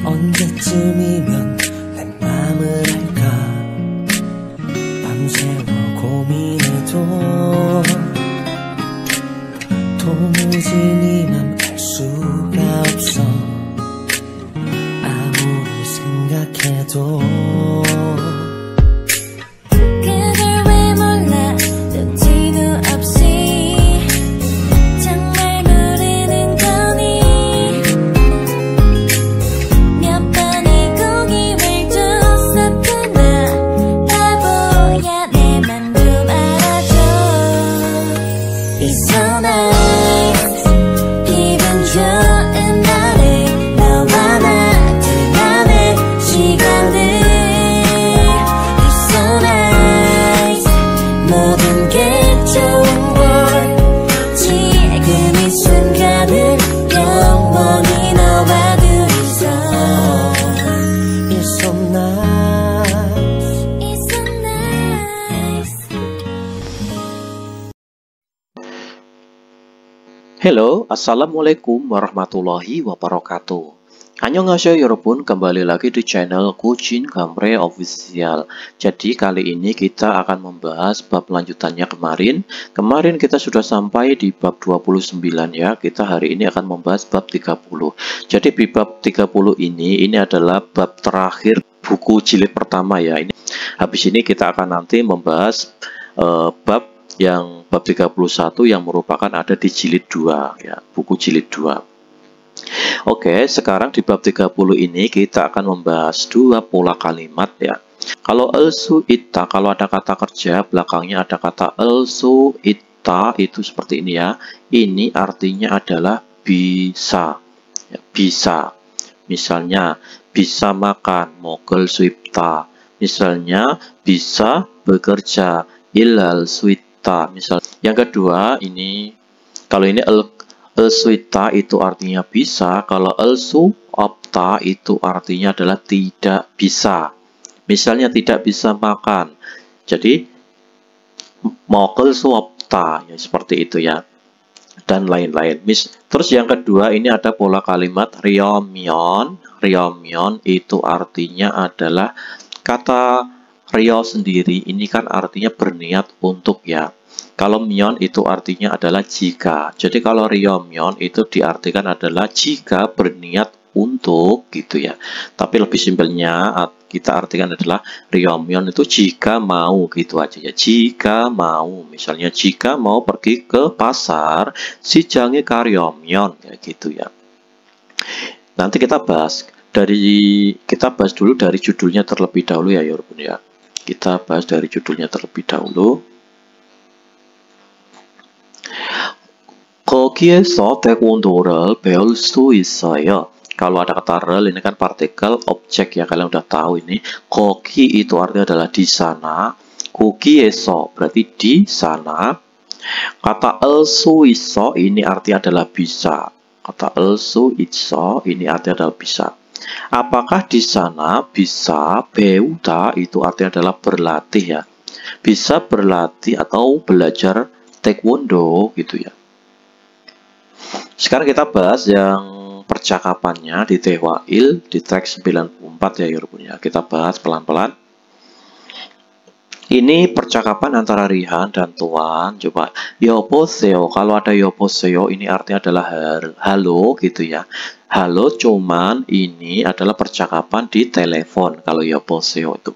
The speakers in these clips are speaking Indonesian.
언제쯤이면 내 맘을 알까 밤새워 고민해도 도무지 네 맘 알 수가 없어 아무리 생각해도 Halo, assalamualaikum warahmatullahi wabarakatuh. Annyeonghaseyo 여러분, kembali lagi di channel Kujin Gamre Official. Jadi kali ini kita akan membahas bab lanjutannya kemarin. Kemarin kita sudah sampai di bab 29 ya. Kita hari ini akan membahas bab 30. Jadi di bab 30 ini adalah bab terakhir buku jilid pertama ya. Habis ini kita akan nanti membahas bab yang bab 31 yang merupakan ada di jilid 2 ya, buku jilid 2. Oke, sekarang di bab 30 ini kita akan membahas dua pola kalimat ya. Kalau elsu ita, kalau ada kata kerja belakangnya ada kata elsu ita, itu seperti ini ya. Ini artinya adalah bisa ya, bisa. Misalnya bisa makan, mogel suipta. Misalnya bisa bekerja, ilal suita. Misal yang kedua ini, kalau ini el-suita itu artinya bisa, kalau el-su opta itu artinya adalah tidak bisa. Misalnya tidak bisa makan, jadi mogel su opta ya, seperti itu ya, dan lain-lain. Terus yang kedua ini ada pola kalimat ryomyeon. Ryomyeon itu artinya adalah kata Rio sendiri ini kan artinya berniat untuk ya. Kalau myeon itu artinya adalah jika. Jadi kalau ryomyeon itu diartikan adalah jika berniat untuk gitu ya. Tapi lebih simpelnya kita artikan adalah ryomyeon itu jika mau gitu aja ya. Jika mau, misalnya jika mau pergi ke pasar, sijange karyomyeon ya gitu ya. Nanti kita bahas dulu dari judulnya terlebih dahulu ya Yorobun ya. Kita bahas dari judulnya terlebih dahulu. 거기에서 태권도를 배울 수 있어요. Kalau ada kata rel ini kan partikel objek ya, kalian udah tahu ini. 거기 itu artinya adalah di sana. 거기에서 berarti di sana. Kata el수 있어 ini artinya adalah bisa. Kata el수 있어 ini artinya adalah bisa. Apakah di sana bisa 배우다 itu artinya adalah berlatih ya. Bisa berlatih atau belajar taekwondo gitu ya. Sekarang kita bahas yang percakapannya di Tehwail di track 94 ya Yorobun ya. Kita bahas pelan-pelan. Ini percakapan antara Rihan dan Tuan. Coba 여보세요. Kalau ada 여보세요 ini artinya adalah halo gitu ya. Halo, cuman ini adalah percakapan di telepon. Kalau 여보세요 itu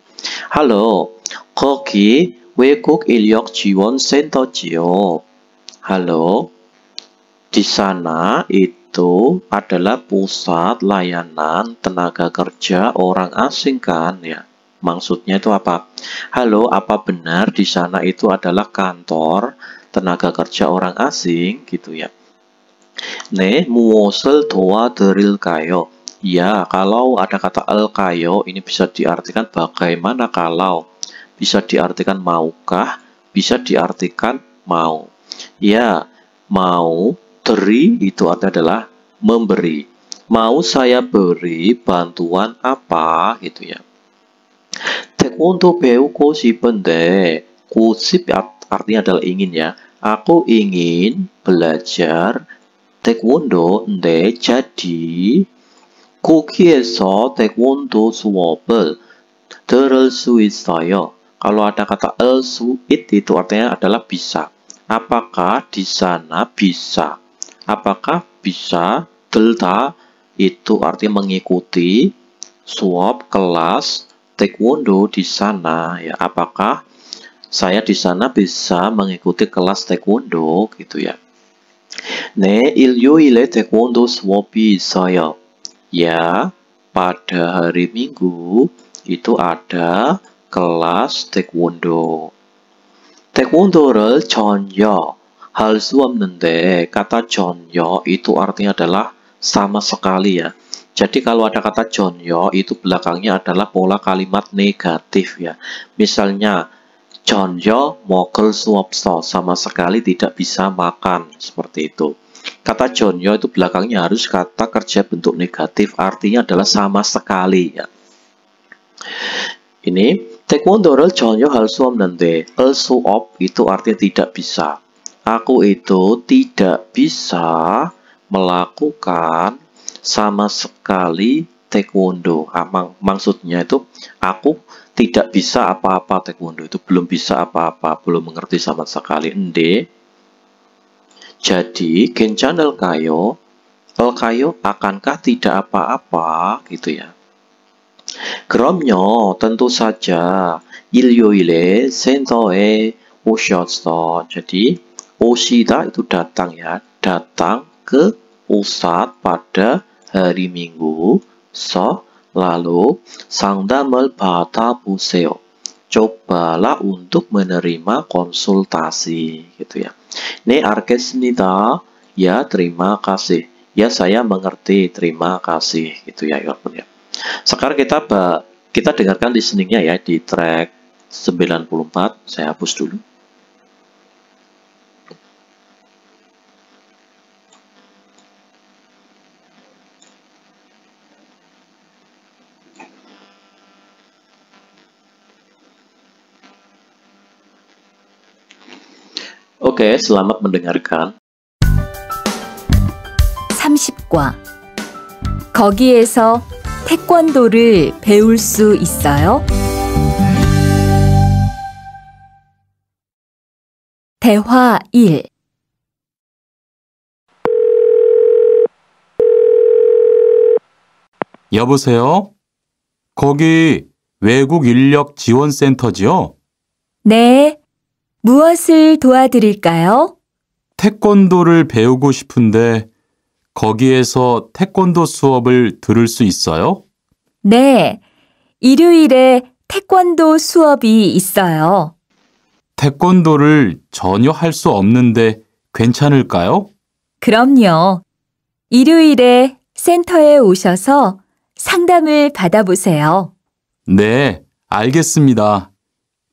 halo, 거기 외국 인력 지원 센터지요. Halo, di sana itu adalah pusat layanan tenaga kerja orang asing kan ya. Maksudnya itu apa? Halo, apa benar di sana itu adalah kantor tenaga kerja orang asing gitu ya. 네, 무엇을 도와드릴까요? Ya, kalau ada kata alkayo ini bisa diartikan bagaimana kalau, bisa diartikan maukah, bisa diartikan mau. Ya, mau, deri itu adalah memberi. Mau saya beri bantuan apa gitu ya. 태권도 배우고 싶은데, 고집 artinya adalah ingin ya. Aku ingin belajar taekwondo, jadi 거기에서 태권도 수업을 들을 수 있어요. Kalau ada kata suit itu artinya adalah bisa. Apakah di sana bisa? Apakah bisa? 들다 itu artinya mengikuti suap kelas taekwondo di sana ya. Apakah saya di sana bisa mengikuti kelas taekwondo gitu ya. 네, 일요일에 태권도 수업이 있어요. Ya, pada hari Minggu itu ada kelas taekwondo. taekwondo를 전혀 할 수 없는데, kata 전혀 itu artinya adalah sama sekali ya. Jadi kalau ada kata 전혀 itu belakangnya adalah pola kalimat negatif ya. Misalnya 전혀 먹을 수 없어, sama sekali tidak bisa makan, seperti itu. Kata 전혀 itu belakangnya harus kata kerja bentuk negatif, artinya adalah sama sekali ya. Ini taekwondo를 전혀 할 수 없는데, 할 수 없 itu artinya tidak bisa. Aku itu tidak bisa melakukan sama sekali taekwondo. Maksudnya itu aku tidak bisa apa-apa taekwondo, itu belum bisa apa-apa, belum mengerti sama sekali. Ende. Jadi, 괜찮을까요? Kayo akankah tidak apa-apa gitu ya. 그럼요, tentu saja. 일요일에 센터에 오셨어. Jadi, 오시다 itu datang ya. Datang ke pusat pada hari Minggu. Lalu 상담을 받아보세요. cobalah untuk menerima konsultasi gitu ya. 네, 알겠습니다. Ya, terima kasih. Ya, saya mengerti. Terima kasih gitu ya, yurapun ya. Sekarang kita dengarkan listeningnya ya di track 94. Saya hapus dulu. Oke, selamat mendengarkan. 30과 거기에서 태권도를 배울 수 있어요? 대화 1. 여보세요? 거기 외국 인력 지원센터지요? 네. 무엇을 도와드릴까요? 태권도를 배우고 싶은데 거기에서 태권도 수업을 들을 수 있어요? 네. 일요일에 태권도 수업이 있어요. 태권도를 전혀 할 수 없는데 괜찮을까요? 그럼요. 일요일에 센터에 오셔서 상담을 받아보세요. 네, 알겠습니다.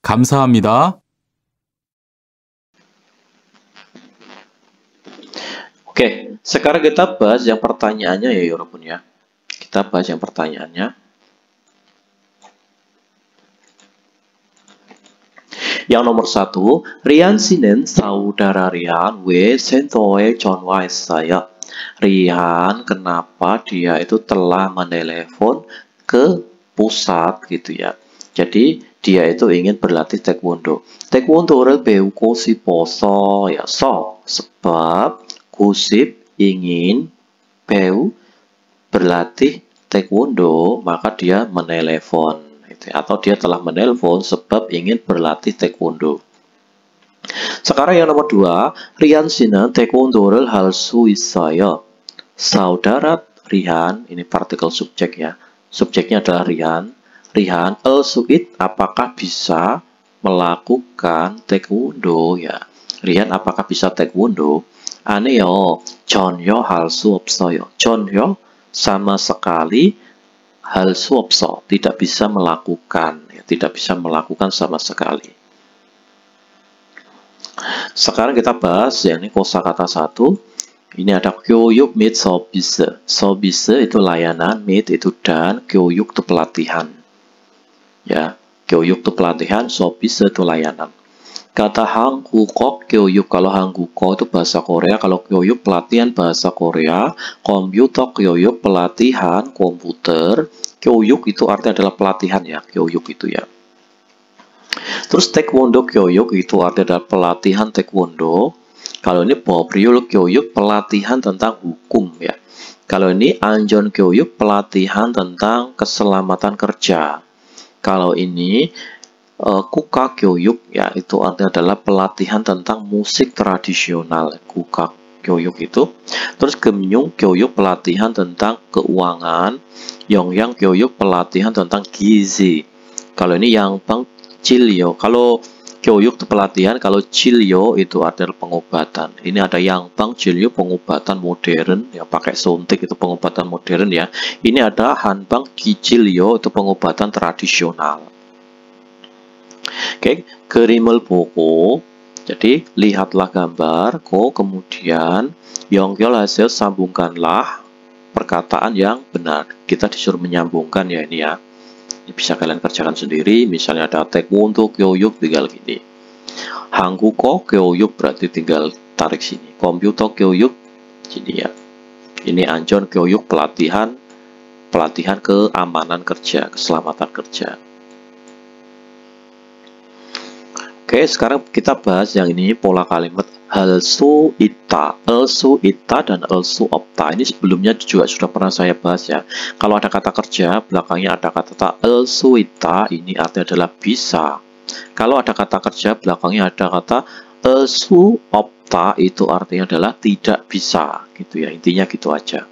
감사합니다. Oke, sekarang kita bahas yang pertanyaannya ya, yurapun ya. Kita bahas yang pertanyaannya. Yang nomor 1, Rian 씨는 saudara Rian 왜 센터에 전화했어요? Rian, kenapa dia itu telah menelepon ke pusat gitu ya. Jadi dia itu ingin berlatih taekwondo. taekwondo를 배우고 싶어서 ya, sebab kusip ingin berlatih taekwondo, maka dia menelepon atau dia telah menelpon sebab ingin berlatih taekwondo. Sekarang yang nomor 2, Rian 씨는 taekwondo를 할 수 있어요. Saudara Rian, ini partikel subjek ya. Subjeknya adalah Rian. Rian, suit, apakah bisa melakukan taekwondo ya. Rian, apakah bisa taekwondo? 아니요, 전혀 할 수 없어요. 전혀 sama sekali, 할 수 없어, tidak bisa melakukan, ya, tidak bisa melakukan sama sekali. Sekarang kita bahas ya, ini kosakata 1. Ini ada 교육 및 서비스. 서비스 itu layanan, 및 itu dan, 교육 itu pelatihan. Ya, 교육 itu pelatihan, 서비스 itu layanan. Kata Hangukok Kyoyuk, kalau Hangukok itu bahasa Korea, kalau Kyoyuk pelatihan bahasa Korea, komputer Kyoyuk pelatihan komputer, Kyoyuk itu artinya adalah pelatihan ya, Kyoyuk itu ya. Terus Taekwondo Kyoyuk itu artinya adalah pelatihan Taekwondo. Kalau ini Bobriul Kyoyuk pelatihan tentang hukum ya. Kalau ini Anjon Kyoyuk pelatihan tentang keselamatan kerja. Kalau ini Kuka Kyoyuk ya itu adalah pelatihan tentang musik tradisional. Kuka Kyoyuk itu. Terus Gemyung Kyoyuk pelatihan tentang keuangan. Yongyang Kyoyuk pelatihan tentang gizi. Kalau ini Yangbang Chilyo. Kalau Kyoyuk itu pelatihan, kalau Chilyo itu adalah pengobatan. Ini ada Yangbang Chilyo pengobatan modern yang pakai suntik itu pengobatan modern ya. Ini ada Hanbang Chilyo itu pengobatan tradisional. Oke, Gerimel Boko. Jadi, lihatlah gambar, kemudian Yongkyol hasil sambungkanlah perkataan yang benar. Kita disuruh menyambungkan ya ini ya. Ini bisa kalian kerjakan sendiri. Misalnya ada Taekwondo Kyoyuk tinggal gini. Hangguko Kyoyuk berarti tinggal tarik sini. Komputer Kyoyuk sini ya. Ini Anjon Kyoyuk pelatihan keamanan kerja, keselamatan kerja. Oke, sekarang kita bahas yang ini pola kalimat Elsu Ita, dan Elsu Opta. Ini sebelumnya juga sudah pernah saya bahas ya. Kalau ada kata kerja, belakangnya ada kata Elsu Ita, ini artinya adalah bisa. Kalau ada kata kerja, belakangnya ada kata Elsu Opta, itu artinya adalah tidak bisa. Gitu ya, intinya gitu aja.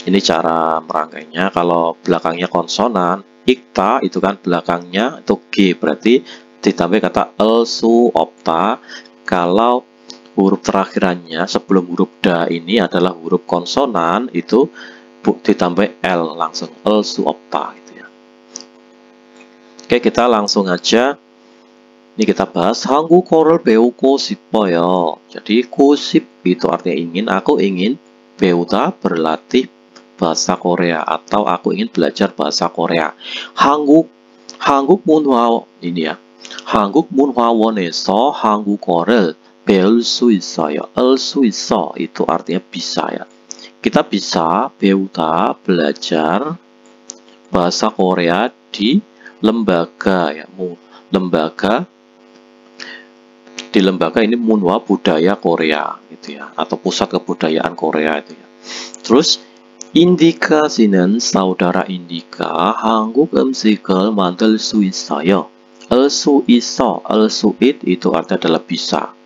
Ini cara merangkainya. Kalau belakangnya konsonan, Ikta itu kan belakangnya itu G, berarti ditambah kata Elsu Opta. Kalau huruf terakhirannya sebelum huruf Da ini adalah huruf konsonan, itu ditambah L langsung Elsu Opta gitu ya. Oke, kita langsung aja. Ini kita bahas Hangguko를 배우고 싶어요. Jadi kusip itu artinya ingin, aku ingin 배우다 berlatih bahasa Korea, atau aku ingin belajar bahasa Korea. Hanguk 문화 ini ya. 한국 문화원에서 한국어를 배울 수 있어요. 수 있어 itu artinya bisa ya. Kita bisa 배우다 belajar bahasa Korea di lembaga ya. Di lembaga ini Munhwa Budaya Korea gitu ya, atau Pusat Kebudayaan Korea itu ya. Terus Indikasi는 saudara Indika 한국 음식을 만들 수 있어요. 수 있어, 수 it itu artinya adalah bisa.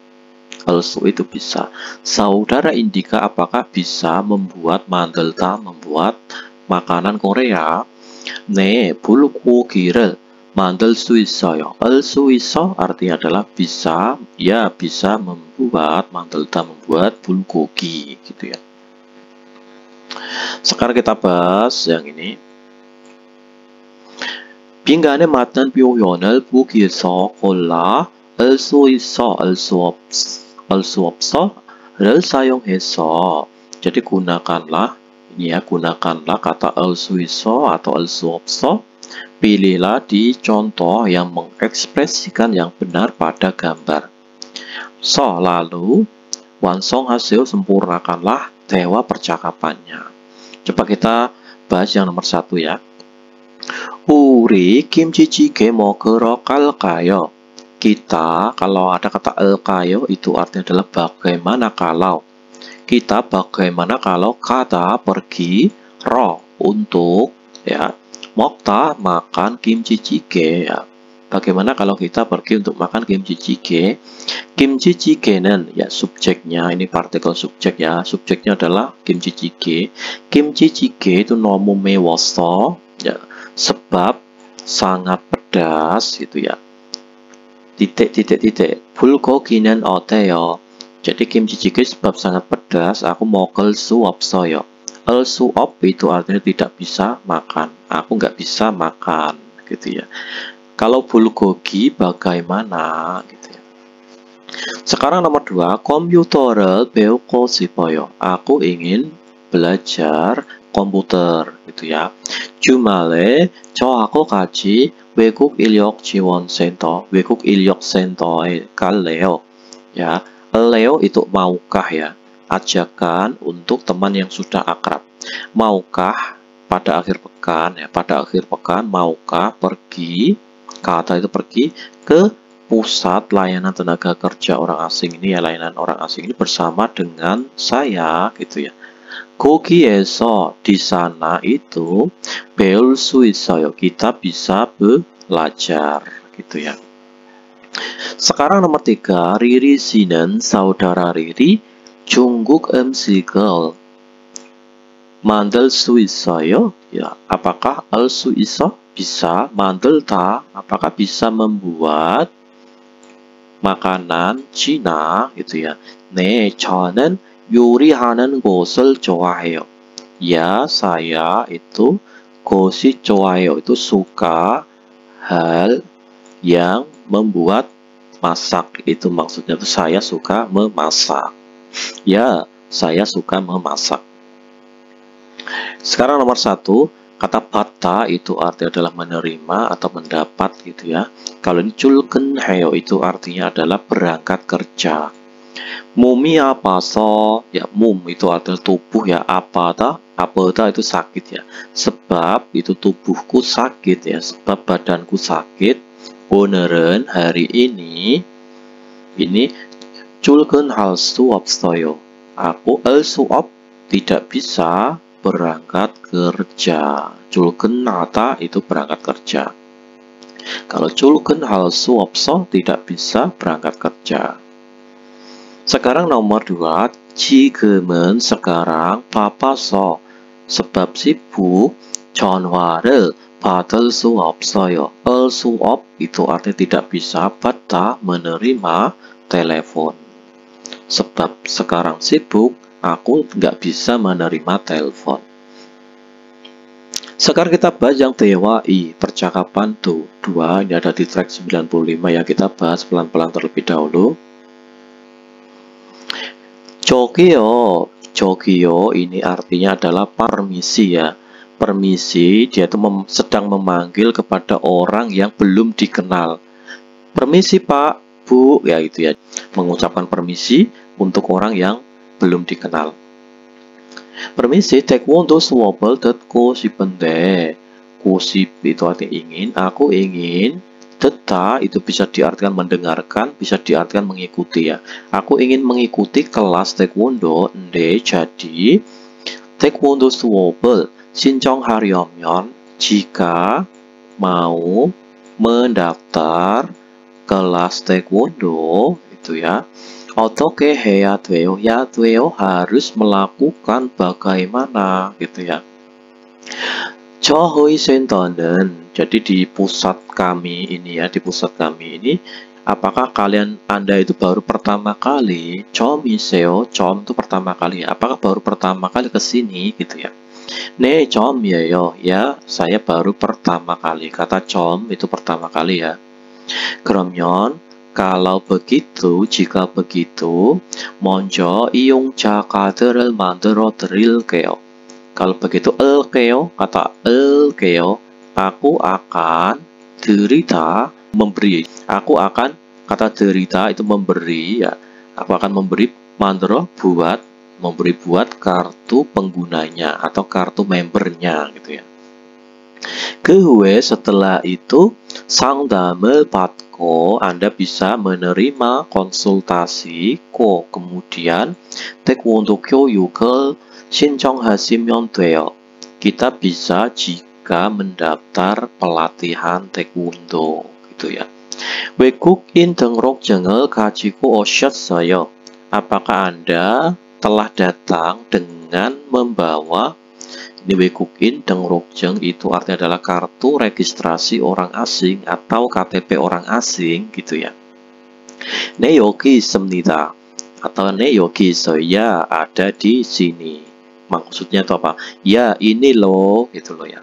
수 itu bisa. Saudara Indika apakah bisa membuat membuat makanan Korea? 네, 불고기를 만들 수 있어요. 수 있어 artinya adalah bisa, ya bisa membuat membuat bulgogi gitu ya. Sekarang kita bahas yang ini. 빈간에 맞는 표현을 보기에서 골라 수 있어, 수 없어를 사용해서. Jadi gunakanlah ini ya, gunakanlah kata 수 있어 atau 수 없어. Pilihlah di contoh yang mengekspresikan yang benar pada gambar. Lalu 완성하세요, sempurnakanlah dewa percakapannya. Coba kita bahas yang nomor 1 ya. 우리 김치찌개 먹으러 갈까요? Kita, kalau ada kata 갈까요 itu artinya adalah bagaimana kalau. Kita bagaimana kalau kata pergi, ro untuk ya, 먹다 makan 김치찌개 ya. Bagaimana kalau kita pergi untuk makan kimchi-jjigae? Kimchi-jjigae는 ya subjeknya, ini partikel subjek ya. Subjeknya adalah kimchi-jjigae. Kimchi-jjigae itu 너무 매웠어 ya, sebab sangat pedas gitu ya. Titik. 불고기는 어때요? Jadi kimchi-jjigae sebab sangat pedas, aku 먹을 수 없어요. 수 없 itu artinya tidak bisa makan. Aku nggak bisa makan gitu ya. Kalau bulgogi bagaimana gitu ya. Sekarang nomor 2, 컴퓨터를 배우고 싶어요. Aku ingin belajar komputer gitu ya. 주말에 저하고 같이 외국 인력 지원 센터, 외국 in력 center에 갈래요. Ya, Leo itu maukah ya? Ajakan untuk teman yang sudah akrab. Maukah pada akhir pekan ya, pada akhir pekan maukah pergi, kata itu pergi ke pusat layanan tenaga kerja orang asing ini ya, layanan orang asing ini bersama dengan saya gitu ya. 거기에서 di sana itu 배울 수 있어요. Kita bisa belajar gitu ya. Sekarang nomor 3, Riri 씨는 saudara Riri 중국 음식을 만들 수 있어요? Ya, apakah 알 수 있어? Bisa. 만들다, apakah bisa membuat makanan Cina gitu ya. 네, 저는 요리하는 것을 좋아해요. Ya, saya itu 것이 좋아해요. Itu suka hal yang membuat masak. Itu maksudnya itu saya suka memasak. Ya, saya suka memasak. Sekarang nomor 1, kata 받다 itu artinya adalah menerima atau mendapat gitu ya. Kalau ini 출근해요 itu artinya adalah berangkat kerja. 몸이 아파서 ya 몸 itu artinya tubuh ya, apa다 itu sakit ya. Sebab itu tubuhku sakit ya, sebab badanku sakit. 오늘은 hari ini 출근할 수 없어요. Aku tidak bisa berangkat kerja. 출근하다 itu berangkat kerja. Kalau 출근할 수 없어 tidak bisa berangkat kerja. Sekarang nomor 2, 지금은 sekarang 바빠서 sebab sibuk 전화를 받을 수 없어요. 수 없 itu artinya tidak bisa, 받다 menerima telepon. Sebab sekarang sibuk, aku nggak bisa menerima telepon. Sekarang kita bahas yang 대화 2, percakapan 2. Ini ada di track 95 ya, kita bahas pelan-pelan terlebih dahulu. 저기요 ini artinya adalah permisi ya. Permisi, dia itu sedang memanggil kepada orang yang belum dikenal. Permisi Pak, Bu, ya itu ya. Mengucapkan permisi untuk orang yang belum dikenal. Permisi, 태권도 수업을 듣고 싶은데, 고십 itu artinya ingin, aku ingin. 듣다 itu bisa diartikan mendengarkan, bisa diartikan mengikuti ya. Aku ingin mengikuti kelas taekwondo. jadi taekwondo 수업을 신청하려면 jika mau mendaftar kelas taekwondo itu ya. 어떻게 해야 돼요? harus melakukan bagaimana gitu ya. 저희 센터는 jadi di pusat kami ini ya, di pusat kami ini, apakah Anda itu baru pertama kali? 처음이세요? 처음 itu pertama kali. Apakah baru pertama kali ke sini gitu ya? 네, 처음이에요. Ya, saya baru pertama kali. Kata 처음 itu pertama kali ya. 그러면 kalau begitu, jika begitu, 먼저 이용자 카드를 만들어 드릴게요. Kalau begitu, kata aku akan derita memberi. Aku akan, kata derita itu memberi ya. Aku akan memberi mandro memberi buat kartu penggunanya atau kartu membernya gitu ya. 그 후에 setelah itu 상담을 받고 Anda bisa menerima konsultasi. kemudian 태권도 교육을 신청하시면 돼요. Kita bisa jika mendaftar pelatihan taekwondo gitu ya. 외국인 등록증을 가지고 오셨어요. Apakah Anda telah datang dengan membawa ini 외국인 등록증 itu artinya adalah kartu registrasi orang asing atau KTP orang asing gitu ya. 네, 여기 있습니다. Atau 네, 여기 있어요. Ya, ada di sini. Maksudnya itu apa? Ya, ini loh, gitu loh ya.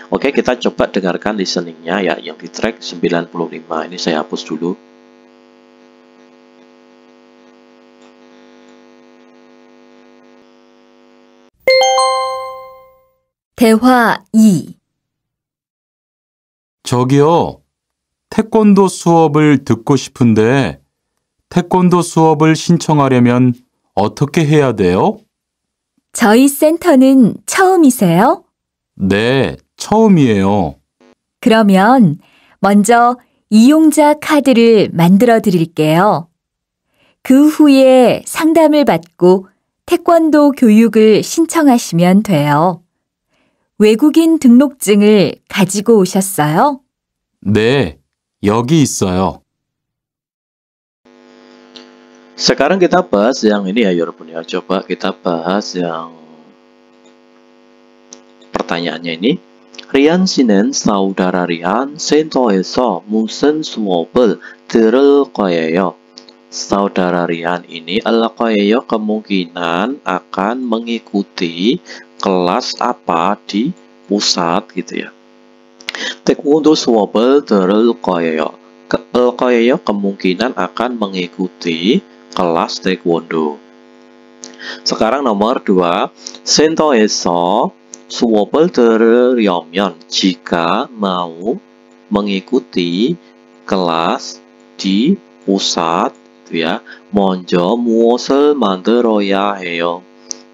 Oke, kita coba dengarkan listeningnya ya, yang di track 95. Ini saya hapus dulu. 대화 2. 저기요, 태권도 수업을 듣고 싶은데 태권도 수업을 신청하려면 어떻게 해야 돼요? 저희 센터는 처음이세요? 네, 처음이에요. 그러면 먼저 이용자 카드를 만들어 드릴게요. 그 후에 상담을 받고 태권도 교육을 신청하시면 돼요. 외국인 등록증을 가지고 오셨어요? 네, 여기 있어요. Sekarang kita bahas yang ini ya Yorobun ya. Coba kita bahas yang pertanyaannya ini. 리안 씨는 사우다라 리안 센터에서 무슨 수업을 들을 거예요? Saudara Rian ini al-qayyah kemungkinan akan mengikuti kelas apa di pusat gitu ya. Taekwondo 수업을 들을 거예요. al-qayyah kemungkinan akan mengikuti kelas taekwondo. Sekarang nomor 2, 센터에서 수업을 들으려면 jika mau mengikuti kelas di pusat ya, 먼저 무엇을 만들어야 해요?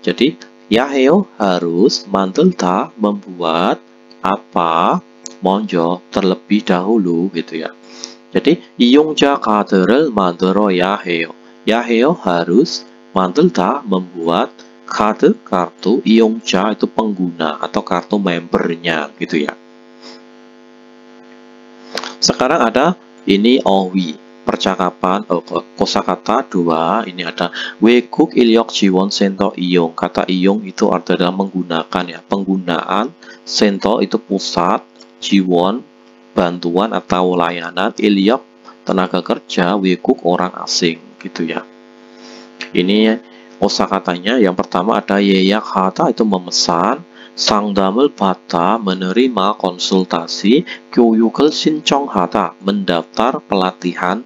Jadi ya 해요 harus, 만들다 membuat, apa 먼저 terlebih dahulu gitu ya. Jadi 이용자 카드를 만들어야 해요. ya 해요 harus, 만들다 membuat, 카드 kartu, 이용자 itu pengguna atau kartu membernya gitu ya. Sekarang ada ini 어휘. Percakapan kosakata 2 ini ada 외국 인력 지원 센터 이용. Kata i용 itu adalah menggunakan ya, penggunaan 센터 itu pusat, 지원 bantuan atau layanan, 인력 tenaga kerja, 외국 orang asing gitu ya. Ini kosakatanya yang pertama ada 예약하다 itu memesan, 상담을 받다 menerima konsultasi, 교육을 신청하다 mendaftar pelatihan.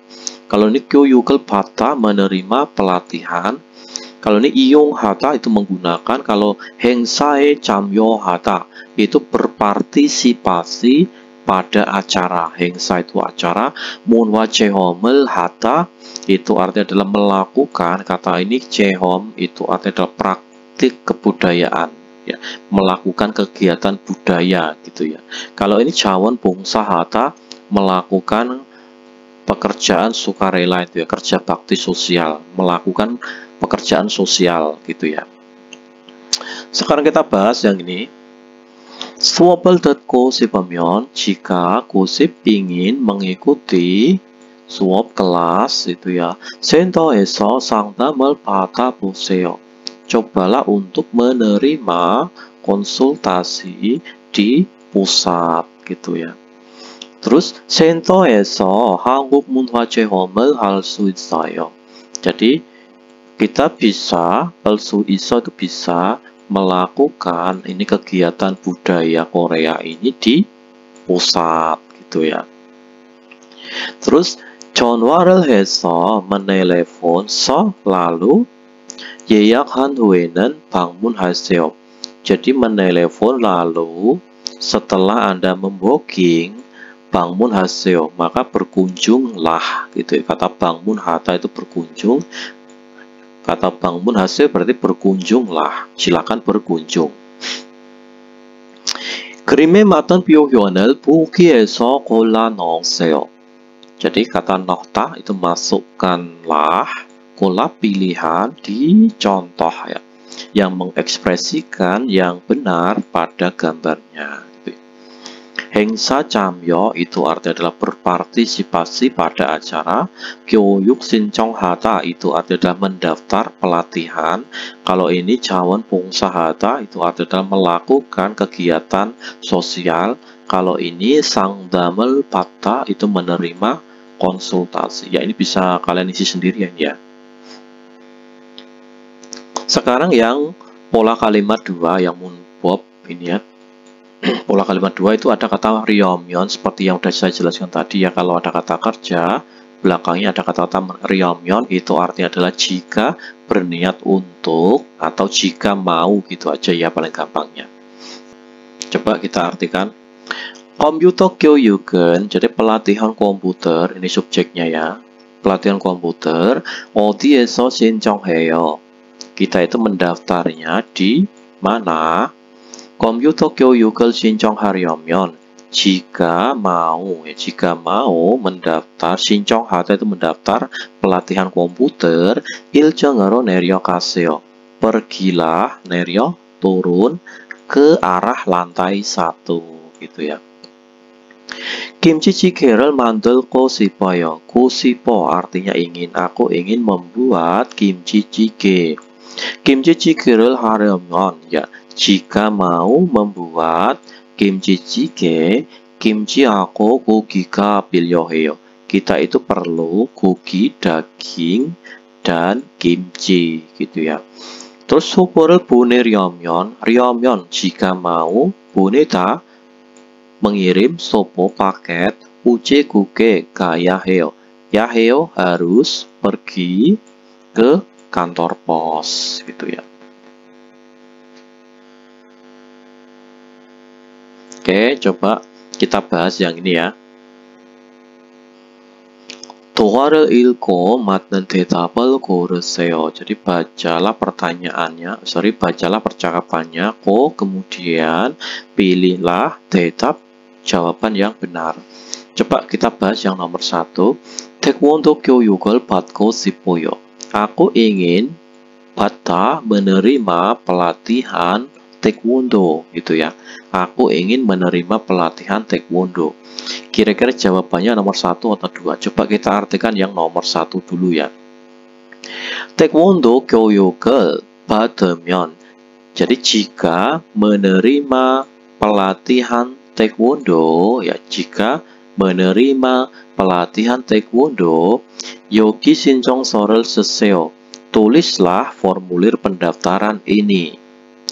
Kalau ini 교육을 받다 menerima pelatihan. Kalau ini 이용하다 itu menggunakan. Kalau 행사에 참여하다 itu berpartisipasi pada acara. 행사 itu acara. 문화 체험을 하다 itu artinya adalah melakukan. Kata ini 체험 itu artinya adalah praktik kebudayaan. Ya, melakukan kegiatan budaya gitu ya. Kalau ini 자원 봉사하다 melakukan pekerjaan sukarela itu ya, kerja bakti sosial, melakukan pekerjaan sosial gitu ya. Sekarang kita bahas yang ini. 수업을 듣고 싶으면 jika Gosip ingin mengikuti suop kelas itu ya, 센터에서 상담을 받아보세요. Cobalah untuk menerima konsultasi di pusat gitu ya. Terus 센터에서 한국 문화 체험을 할 수 있어요. Jadi kita bisa, 할 수 있어 itu bisa melakukan ini kegiatan budaya Korea ini di pusat gitu ya. Terus 전화를 해서 menelepon lalu 예약한 후에는 방문하세요. Jadi menelepon lalu setelah Anda membooking 방문하세요, maka berkunjunglah gitu ya. Kata 방문하다 itu berkunjung. Kata 방문하세요 berarti berkunjunglah. Silakan berkunjung. 그림에 맞는 표현을 보기에서 골라 넣으세요. Jadi kata 넣다 itu masukkanlah, kolab pilihan di contoh ya, yang mengekspresikan yang benar pada gambarnya. 행사 참여 itu artinya adalah berpartisipasi pada acara. 교육 신청하다 itu adalah mendaftar pelatihan. Kalau ini 자원 봉사하다 itu adalah melakukan kegiatan sosial. Kalau ini 상담을 받다 itu menerima konsultasi. Ya ini bisa kalian isi sendirian ya. Sekarang yang pola kalimat 2 yang munbob ini ya. Pola kalimat 2 itu ada kata ryomyon seperti yang sudah saya jelaskan tadi ya. Kalau ada kata kerja, belakangnya ada kata-kata ryomyon, itu artinya adalah jika berniat untuk atau jika mau gitu aja ya paling gampangnya. Coba kita artikan. 컴퓨터 교육은, jadi pelatihan komputer, ini subjeknya ya. Pelatihan komputer, 어디에서 신청해요? Kita itu mendaftarnya di mana? 컴퓨터 교육을 신청하려면 jika mau mendaftar, 신청하다 itu mendaftar pelatihan komputer, 일정으로 내려가세요. Pergilah, 내려, turun ke arah lantai 1 gitu ya. 김치찌개를 만들고 싶어요. 싶어 artinya ingin. Aku ingin membuat kimchi-jjigae. 김치찌개를 하려면, ya, jika mau membuat kimchi-jjigae, kimchi하고 고기가 필요해요. Kita itu perlu 고기, daging, dan kimchi gitu ya. Terus 소포를 보내려면, jika mau, 보내다, mengirim, sopo paket, 우체국에 가야 해요. harus pergi ke kantor pos gitu ya. Oke, coba kita bahas yang ini ya. 도화를 읽고 맞는 대답을 고르세요. Jadi bacalah pertanyaannya, bacalah percakapannya, kemudian pilihlah jawaban yang benar. Coba kita bahas yang nomor 1. 태권도 교육을 받고 싶어요. Aku ingin menerima pelatihan taekwondo gitu ya. Aku ingin menerima pelatihan taekwondo. Kira-kira jawabannya nomor 1 atau 2? Coba kita artikan yang nomor 1 dulu ya. 태권도 교육을 받으면, jadi jika menerima pelatihan taekwondo ya, jika menerima pelatihan taekwondo, 여기 신청서를 쓰세요. Tulislah formulir pendaftaran ini.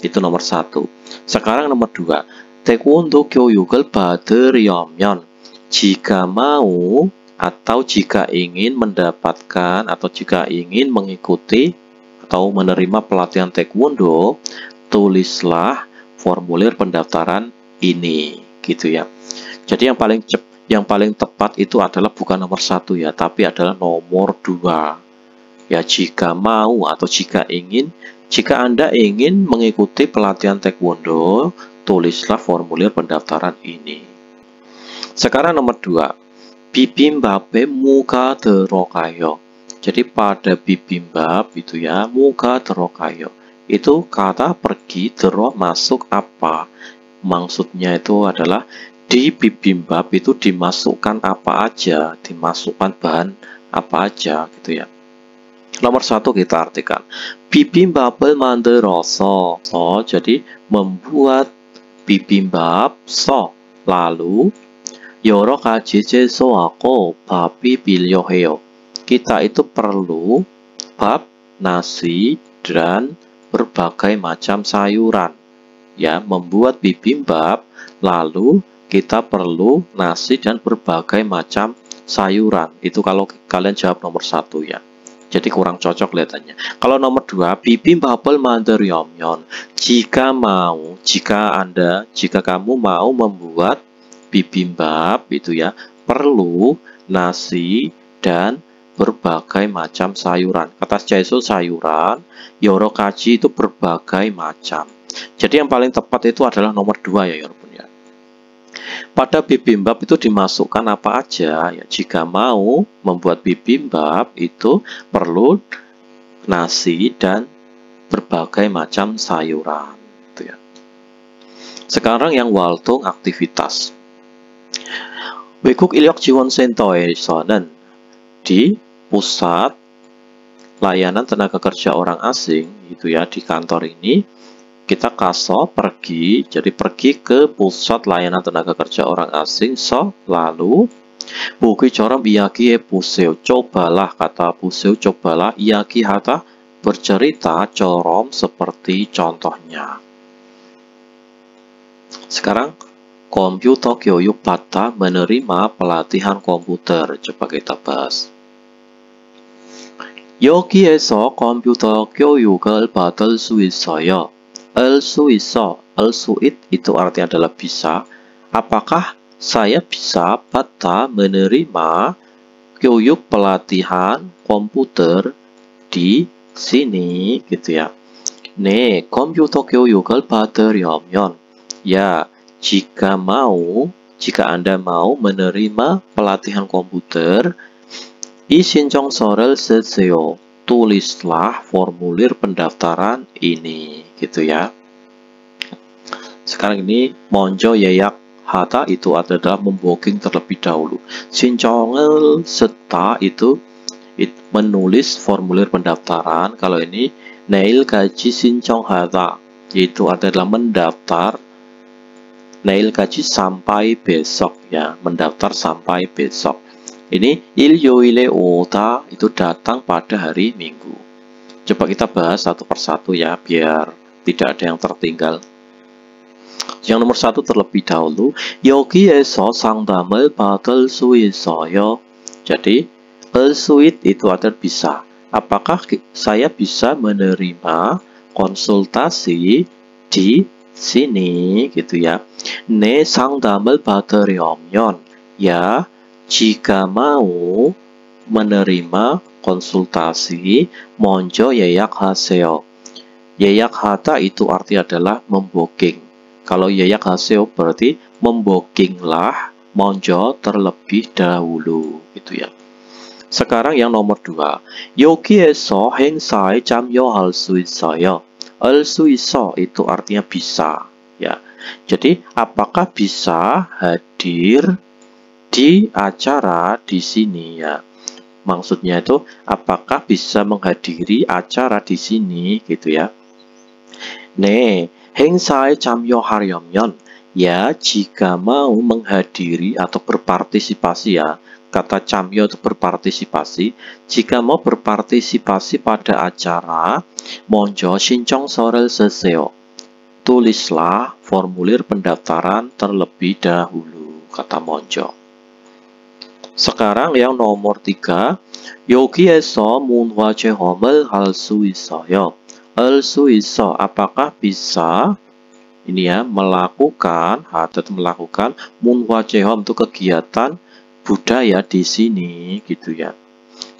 Itu nomor 1. Sekarang nomor 2. 태권도 교육을 받으려면, jika mau atau jika ingin mendapatkan atau jika ingin mengikuti atau menerima pelatihan taekwondo, tulislah formulir pendaftaran ini gitu ya. Jadi yang paling tepat itu adalah bukan nomor 1 ya, tapi adalah nomor 2 ya. Jika mau atau jika Anda ingin mengikuti pelatihan taekwondo, tulislah formulir pendaftaran ini. Sekarang nomor 2. 비빔밥에 뭐가 들어가요? Jadi pada bibimbap itu ya, 뭐가 들어가요. Itu kata pergi, masuk apa. Maksudnya itu adalah di bibimbap itu dimasukkan apa aja, dimasukkan bahan apa aja gitu ya. Nomor 1 kita artikan. 비빔밥을 만들어서. Jadi membuat bibimbap. Lalu 여러 가지 채소하고 밥이 필요해요. Kita itu perlu 밥, nasi, dan berbagai macam sayuran. Ya, membuat bibimbap, lalu kita perlu nasi dan berbagai macam sayuran. Itu kalau kalian jawab nomor 1 ya. Jadi kurang cocok kelihatannya. Kalau nomor 2, bibimbap을 만들려면, jika kamu mau membuat bibimbap itu ya, perlu nasi dan berbagai macam sayuran. Kata 채소 sayuran, 여러 가지 itu berbagai macam. Jadi yang paling tepat itu adalah nomor 2 ya, walaupun ya. Pada bibimbap itu dimasukkan apa aja ya. Jika mau membuat bibimbap itu perlu nasi dan berbagai macam sayuran gitu ya. Sekarang yang waltung aktivitas. 외국 인력 지원 센터에서는 di pusat layanan tenaga kerja orang asing itu ya, di kantor ini kita pergi, jadi pergi ke pusat layanan tenaga kerja orang asing. Lalu 보기처럼 이야기해 보세요. cobalah, kata 보세요, cobalah, 이야기하다, bercerita, 처럼, seperti contohnya. Sekarang 컴퓨터 교육 받다, menerima pelatihan komputer. Coba kita bahas. 여기에서 컴퓨터 교육을 받을 수 있어요. 수 있어, itu artinya adalah bisa. Apakah saya bisa bata menerima 교육 pelatihan komputer di sini gitu ya. 네, 컴퓨터 교육을 받으려면 ya, jika Anda mau menerima pelatihan komputer, 이 신청서를 쓰세요. tulislah formulir pendaftaran ini gitu ya. Sekarang ini 먼저 예약하다 itu adalah membooking terlebih dahulu. 신청을 쓰다 itu menulis formulir pendaftaran. Kalau ini 내일까지 신청하다 itu adalah mendaftar. 내일까지 sampai besok ya, mendaftar sampai besok. Ini 일요일에 오다 itu datang pada hari Minggu. Coba kita bahas satu persatu ya, biar tidak ada yang tertinggal. Yang nomor satu terlebih dahulu, 여기에서 상담을 받을 수 있어요. Jadi, 수it itu adalah bisa. Apakah saya bisa menerima konsultasi di sini gitu ya? 네, 상담을 받으려면 ya, jika mau menerima konsultasi, 먼저 예약하세요. 예약하다 itu arti adalah membooking. Kalau 예약하세요 berarti membookinglah, 먼저 terlebih dahulu gitu ya. Sekarang yang nomor 2. 여기에서 행사에 참여할 수 있어요. 할 수 있어 itu artinya bisa ya. Jadi apakah bisa hadir di acara di sini ya. Maksudnya itu apakah bisa menghadiri acara di sini gitu ya. 네, 행사에 참여하려면 ya, jika mau menghadiri atau berpartisipasi ya. Kata 참여 itu berpartisipasi. Jika mau berpartisipasi pada acara, 먼저 신청서를 쓰세요. Tulislah formulir pendaftaran terlebih dahulu, kata 먼저. sekarang yang nomor 3, 여기에서 문화 체험을 할 수 있어요. 할 수 있어, apakah bisa ini ya melakukan 문화 체험 itu kegiatan budaya di sini gitu ya.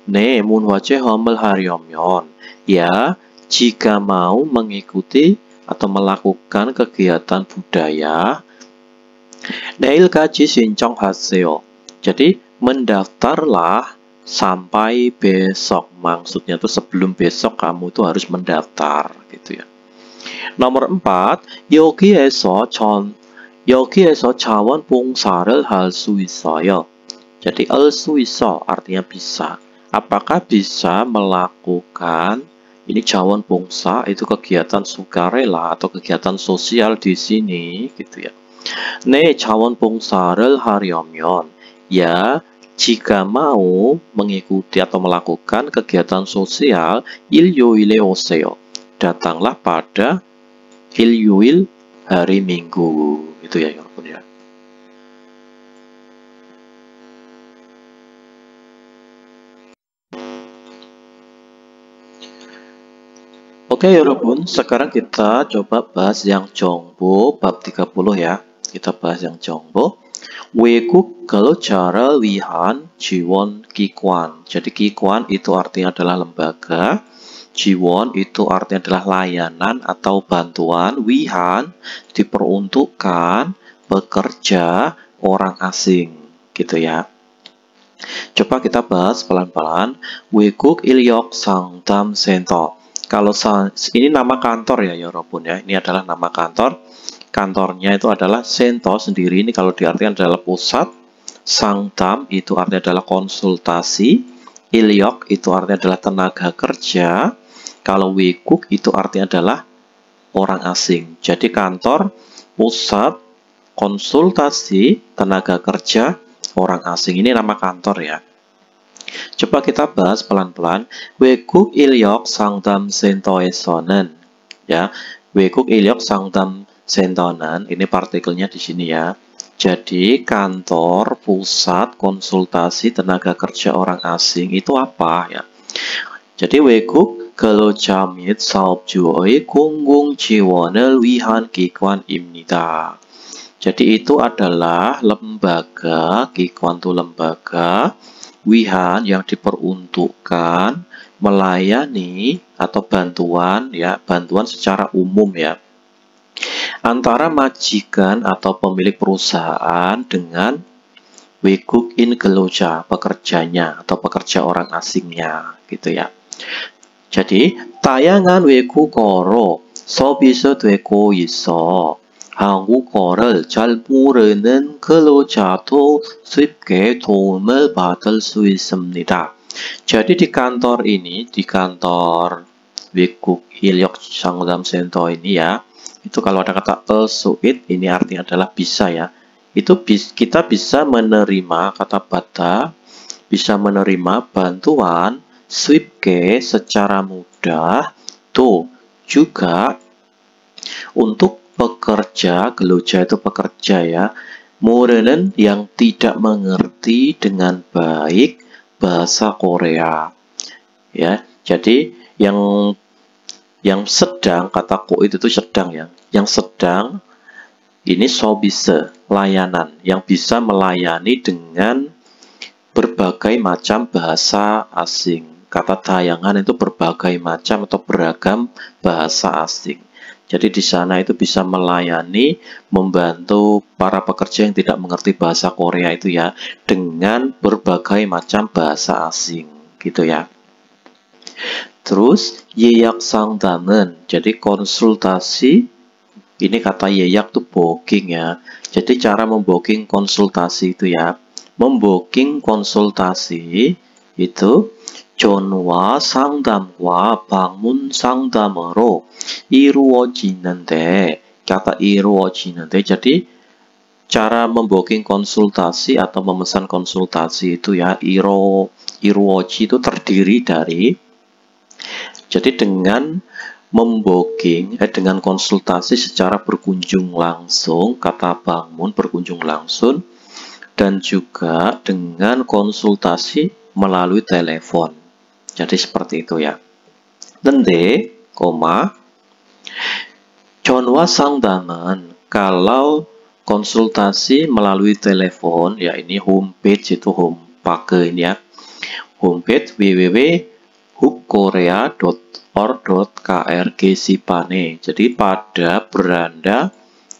네, 문화 체험을 하려면 ya jika mau mengikuti atau melakukan kegiatan budaya 내일까지 신청하세요. Jadi mendaftarlah sampai besok. Maksudnya itu sebelum besok kamu itu harus mendaftar gitu ya. Nomor 4, 여기에서 자원봉사를 할 수 있어요. Jadi 할 수 있어 artinya bisa. Apakah bisa melakukan ini 자원봉사 itu kegiatan sukarela atau kegiatan sosial di sini gitu ya. 네, 자원봉사를 하려면 ya jika mau mengikuti atau melakukan kegiatan sosial 일요일에 오세요. Datanglah pada 일요일 hari Minggu. Itu ya 여러분 ya. Oke 여러분, sekarang kita coba bahas yang 정보 bab 30 ya. Kita bahas yang 정보. 외국 글자를 위한 지원 기관. Jadi 기관 itu artinya adalah lembaga. 지원 itu artinya adalah layanan atau bantuan. 위한 diperuntukkan, bekerja, orang asing gitu ya. Coba kita bahas pelan-pelan. 외국 인력 상담 센터. Kalau ini nama kantor ya 여러분 ya. Ini adalah nama kantor. Kantornya itu adalah sento sendiri. Ini kalau diartikan adalah pusat. Sangtam itu artinya adalah konsultasi. Ilyok itu artinya adalah tenaga kerja. Kalau wekuk itu artinya adalah orang asing. Jadi kantor, pusat, konsultasi, tenaga kerja, orang asing. Ini nama kantor ya. Coba kita bahas pelan-pelan. 외국 인력 상담 센터에서는 ya. 외국 인력 상담 센터는 ini partikelnya di sini ya. Jadi kantor pusat konsultasi tenaga kerja orang asing itu apa ya? Jadi 외국 근로자 및 사업주의 공공 지원을 위한 기관입니다. Jadi itu adalah lembaga, kikwantu lembaga, wihan yang diperuntukkan melayani atau bantuan ya, bantuan secara umum ya. Antara majikan atau pemilik perusahaan dengan 외국인 근로자, pekerjanya atau pekerja orang asingnya gitu ya. Jadi 다양한 외국어로 서비스되고 있어 한국어를 잘 모르는 근로자도 쉽게 도움을 받을 수 있습니다. Jadi di kantor ini, di kantor 외국 인력 상담 센터 ini ya, itu kalau ada kata suit ini artinya adalah bisa ya. Itu kita bisa menerima kata bata, bisa menerima bantuan 쉽게 secara mudah, tuh juga untuk pekerja, 근로자 itu pekerja ya, 모르는 yang tidak mengerti dengan baik bahasa Korea. Ya, jadi yang sedang, kata ko itu tuh sedang ya. Yang sedang ini service, layanan yang bisa melayani dengan berbagai macam bahasa asing. Kata tayangan itu berbagai macam atau beragam bahasa asing. Jadi di sana itu bisa melayani, membantu para pekerja yang tidak mengerti bahasa Korea itu ya, dengan berbagai macam bahasa asing, gitu ya. Terus 예약 상담은, jadi konsultasi, ini kata 예약 tuh booking ya. Jadi cara membooking konsultasi itu ya, membooking konsultasi itu 전화 상담과 방문 상담으로 이루어지는데, kata 이루어지는데, jadi cara membooking konsultasi atau memesan konsultasi itu ya, iruoji itu terdiri dari, jadi dengan membooking, dengan konsultasi secara berkunjung langsung, kata bangun berkunjung langsung, dan juga dengan konsultasi melalui telepon. Jadi seperti itu ya. 근데, 전화 상담은 kalau konsultasi melalui telepon, ya ini homepage itu homepage ini ya. Homepage www.hukkorea.or.kr 게시판에. Jadi pada beranda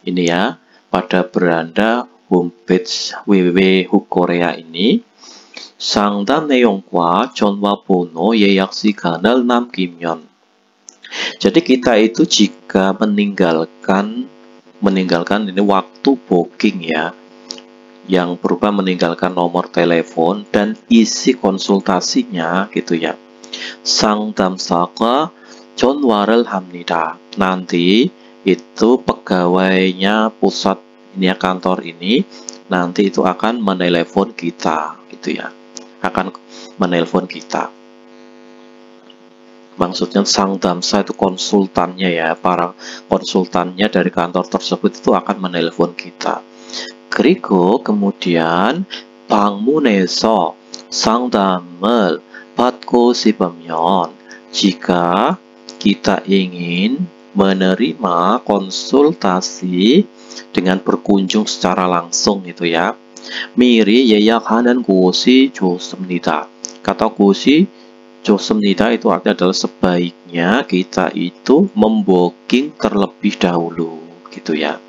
ini ya, pada beranda homepage www.hukkorea ini 상담 내용과 전화번호 예약 시간을 남기면, jadi kita itu jika meninggalkan ini waktu booking ya, yang berupa meninggalkan nomor telepon dan isi konsultasinya gitu ya, 상담사가 전화를 합니다. Nanti itu pegawainya pusat ini ya, kantor ini nanti itu akan menelepon kita gitu ya, akan menelpon kita. Maksudnya 상담사 itu konsultannya ya, para konsultannya dari kantor tersebut itu akan menelpon kita. 그리고 kemudian 방문해서 상담을 받고 싶으면, jika kita ingin menerima konsultasi dengan berkunjung secara langsung itu ya, 미리 예약하는 곳이 좋습니다. Kata 곳이 좋습니다 itu artinya adalah sebaiknya kita itu membooking terlebih dahulu gitu ya.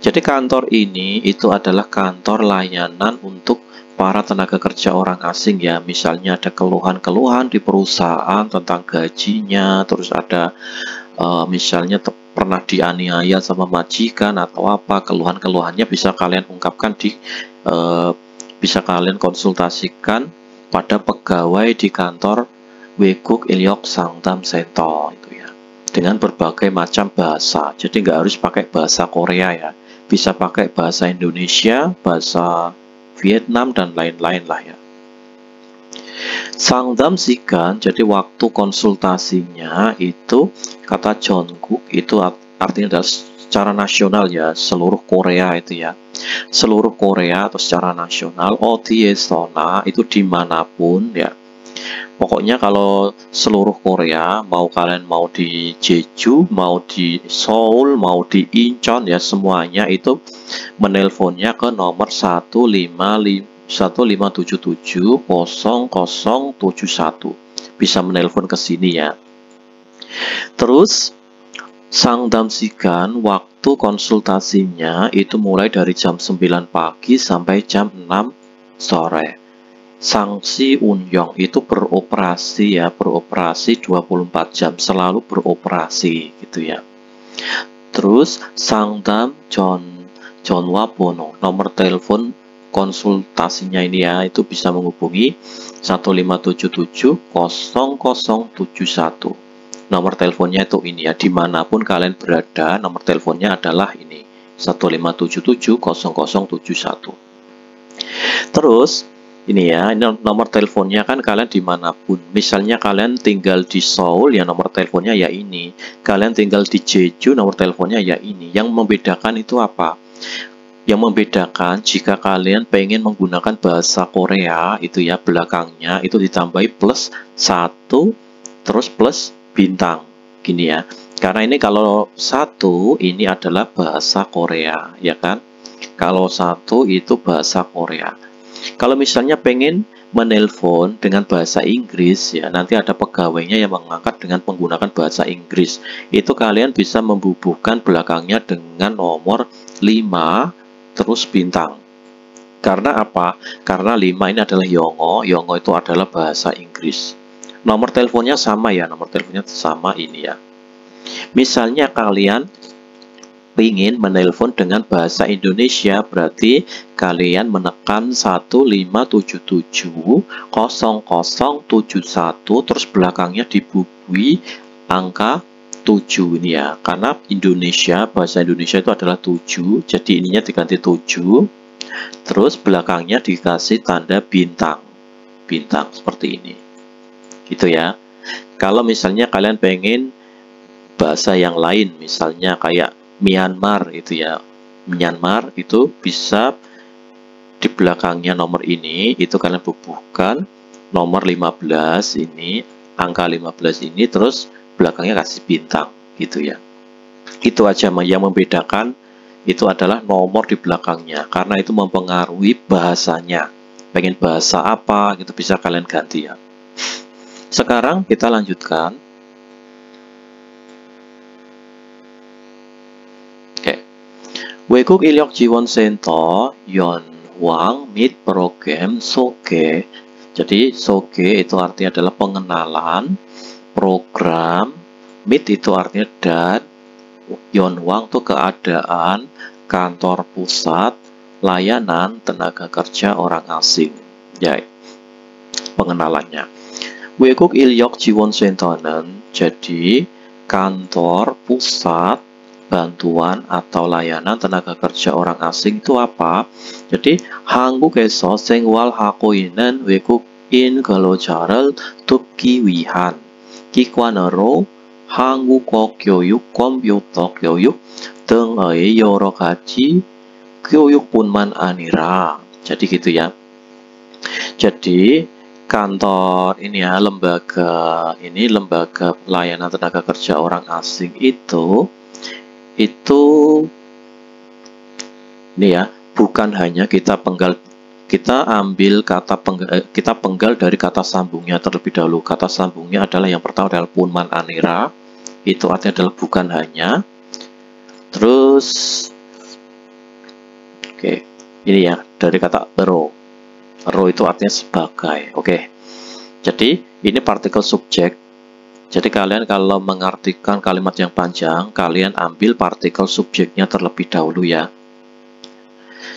Jadi kantor ini itu adalah kantor layanan untuk para tenaga kerja orang asing ya. Misalnya ada keluhan-keluhan di perusahaan tentang gajinya, terus ada misalnya pernah dianiaya sama majikan atau apa, keluhan-keluhannya bisa kalian ungkapkan bisa kalian konsultasikan pada pegawai di kantor 외국 인력 상담 센터 itu ya, dengan berbagai macam bahasa. Jadi nggak harus pakai bahasa Korea ya, bisa pakai bahasa Indonesia, bahasa Vietnam dan lain-lain lah ya. 상담 시간, jadi waktu konsultasinya itu kata 전국 itu artinya adalah secara nasional ya, seluruh Korea itu ya, seluruh Korea atau secara nasional. 어디에서나 itu dimanapun ya. Pokoknya kalau seluruh Korea, mau kalian mau di Jeju, mau di Seoul, mau di Incheon ya, semuanya itu menelponnya ke nomor 157700071. Bisa menelpon ke sini ya. Terus Sangdamsigan waktu konsultasinya itu mulai dari jam 9 pagi sampai jam 6 sore. Sanksi Unyong itu beroperasi ya, beroperasi 24 jam, selalu beroperasi gitu ya. Terus Sangdam Jonwabono, nomor telepon konsultasinya ini ya, itu bisa menghubungi 157700071. Nomor teleponnya itu ini ya, dimanapun kalian berada, nomor teleponnya adalah ini, 157700071. Terus ini ya, ini nomor teleponnya kan kalian dimanapun. Misalnya kalian tinggal di Seoul, ya nomor teleponnya ya ini. Kalian tinggal di Jeju, nomor teleponnya ya ini. Yang membedakan itu apa? Yang membedakan jika kalian pengen menggunakan bahasa Korea, itu ya belakangnya itu ditambahi plus 1, terus plus bintang. Gini ya. Karena ini kalau 1 ini adalah bahasa Korea, ya kan? Kalau 1 itu bahasa Korea. Kalau misalnya pengen menelpon dengan bahasa Inggris ya, nanti ada pegawainya yang mengangkat dengan menggunakan bahasa Inggris. Itu kalian bisa membubuhkan belakangnya dengan nomor 5 terus bintang. Karena apa? Karena 5 ini adalah Yongo, Yongo itu adalah bahasa Inggris. Nomor teleponnya sama ya, nomor teleponnya sama ini ya. Misalnya kalian ingin menelpon dengan bahasa Indonesia, berarti kalian menekan 157700071, terus belakangnya dibubuhi angka 7 ini ya, karena Indonesia, bahasa Indonesia itu adalah 7, jadi ininya diganti 7, terus belakangnya dikasih tanda bintang seperti ini gitu ya. Kalau misalnya kalian pengen bahasa yang lain, misalnya kayak Myanmar itu ya, Myanmar itu bisa di belakangnya nomor ini, itu kalian bubuhkan nomor 15 ini, angka 15 ini, terus belakangnya kasih bintang gitu ya. Itu aja yang membedakan itu adalah nomor di belakangnya, karena itu mempengaruhi bahasanya. Pengen bahasa apa gitu bisa kalian ganti ya. Sekarang kita lanjutkan. 외국 인력 지원 센터 연황 및 program 소개. Jadi soge itu artinya adalah pengenalan, program, mit itu artinya dan, 연황 itu keadaan, kantor pusat, layanan tenaga kerja orang asing. Ya, pengenalannya. 외국 인력 지원 센터는 jadi kantor pusat bantuan atau layanan tenaga kerja orang asing itu apa? Jadi 한국에서 생활하고 있는 외국인 근로자를 돕기 위한 기관으로 한국어 교육, 컴퓨터 교육 등의 여러 가지 교육뿐만 아니라. Jadi gitu ya. Jadi kantor ini ya, lembaga layanan tenaga kerja orang asing itu ini ya, bukan hanya kita ambil kata kita penggal dari kata sambungnya terlebih dahulu. Kata sambungnya adalah yang pertama adalah punman anira, itu artinya adalah bukan hanya. Terus oke, ini ya dari kata ero itu artinya sebagai. Oke, jadi ini partikel subjek. Jadi kalian kalau mengartikan kalimat yang panjang, kalian ambil partikel subjeknya terlebih dahulu ya.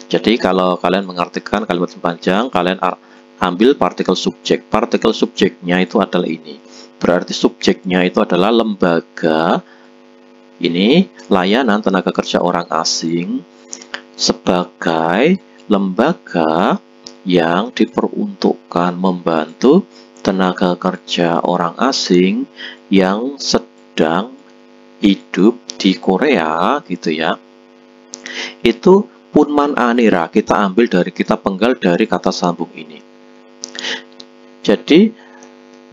Jadi kalau kalian mengartikan kalimat yang panjang, kalian ambil partikel subjek. Partikel subjeknya itu adalah ini. Berarti subjeknya itu adalah lembaga, ini layanan tenaga kerja orang asing, sebagai lembaga yang diperuntukkan membantu tenaga kerja orang asing yang sedang hidup di Korea gitu ya. Itu punman anira, kita ambil dari, kita penggal dari kata sambung ini. Jadi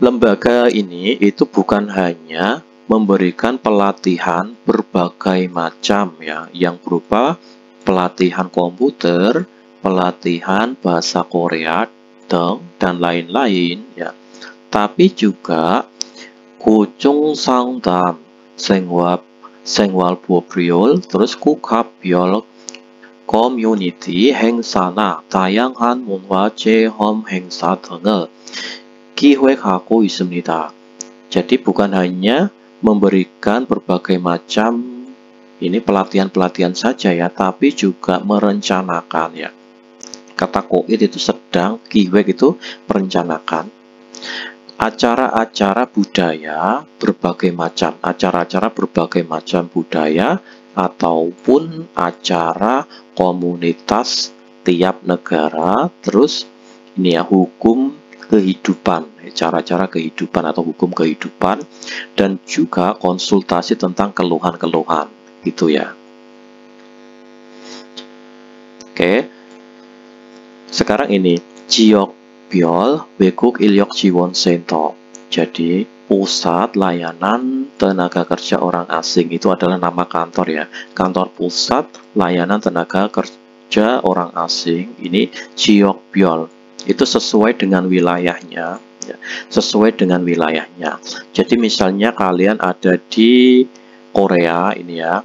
lembaga ini itu bukan hanya memberikan pelatihan berbagai macam ya, yang berupa pelatihan komputer, pelatihan bahasa Korea, dan lain-lain ya. Tapi juga 고정 상담, 생활 보briol, terus 국합별 커뮤니티 행사나 다양한 문화 체험 행사 등을 기획하고 있습니다. Jadi bukan hanya memberikan berbagai macam ini pelatihan-pelatihan saja ya, tapi juga merencanakan ya. Kata koit itu sedang, giwek itu merencanakan acara-acara budaya berbagai macam, acara-acara berbagai macam budaya ataupun acara komunitas tiap negara, terus ini ya hukum kehidupan, cara-cara kehidupan atau hukum kehidupan, dan juga konsultasi tentang keluhan-keluhan gitu ya. Oke, sekarang ini 지역별 외국 인력 지원 센터. Jadi pusat layanan tenaga kerja orang asing itu adalah nama kantor ya. Kantor pusat layanan tenaga kerja orang asing ini 지역별. Itu sesuai dengan wilayahnya ya. Sesuai dengan wilayahnya. Jadi misalnya kalian ada di Korea ini ya,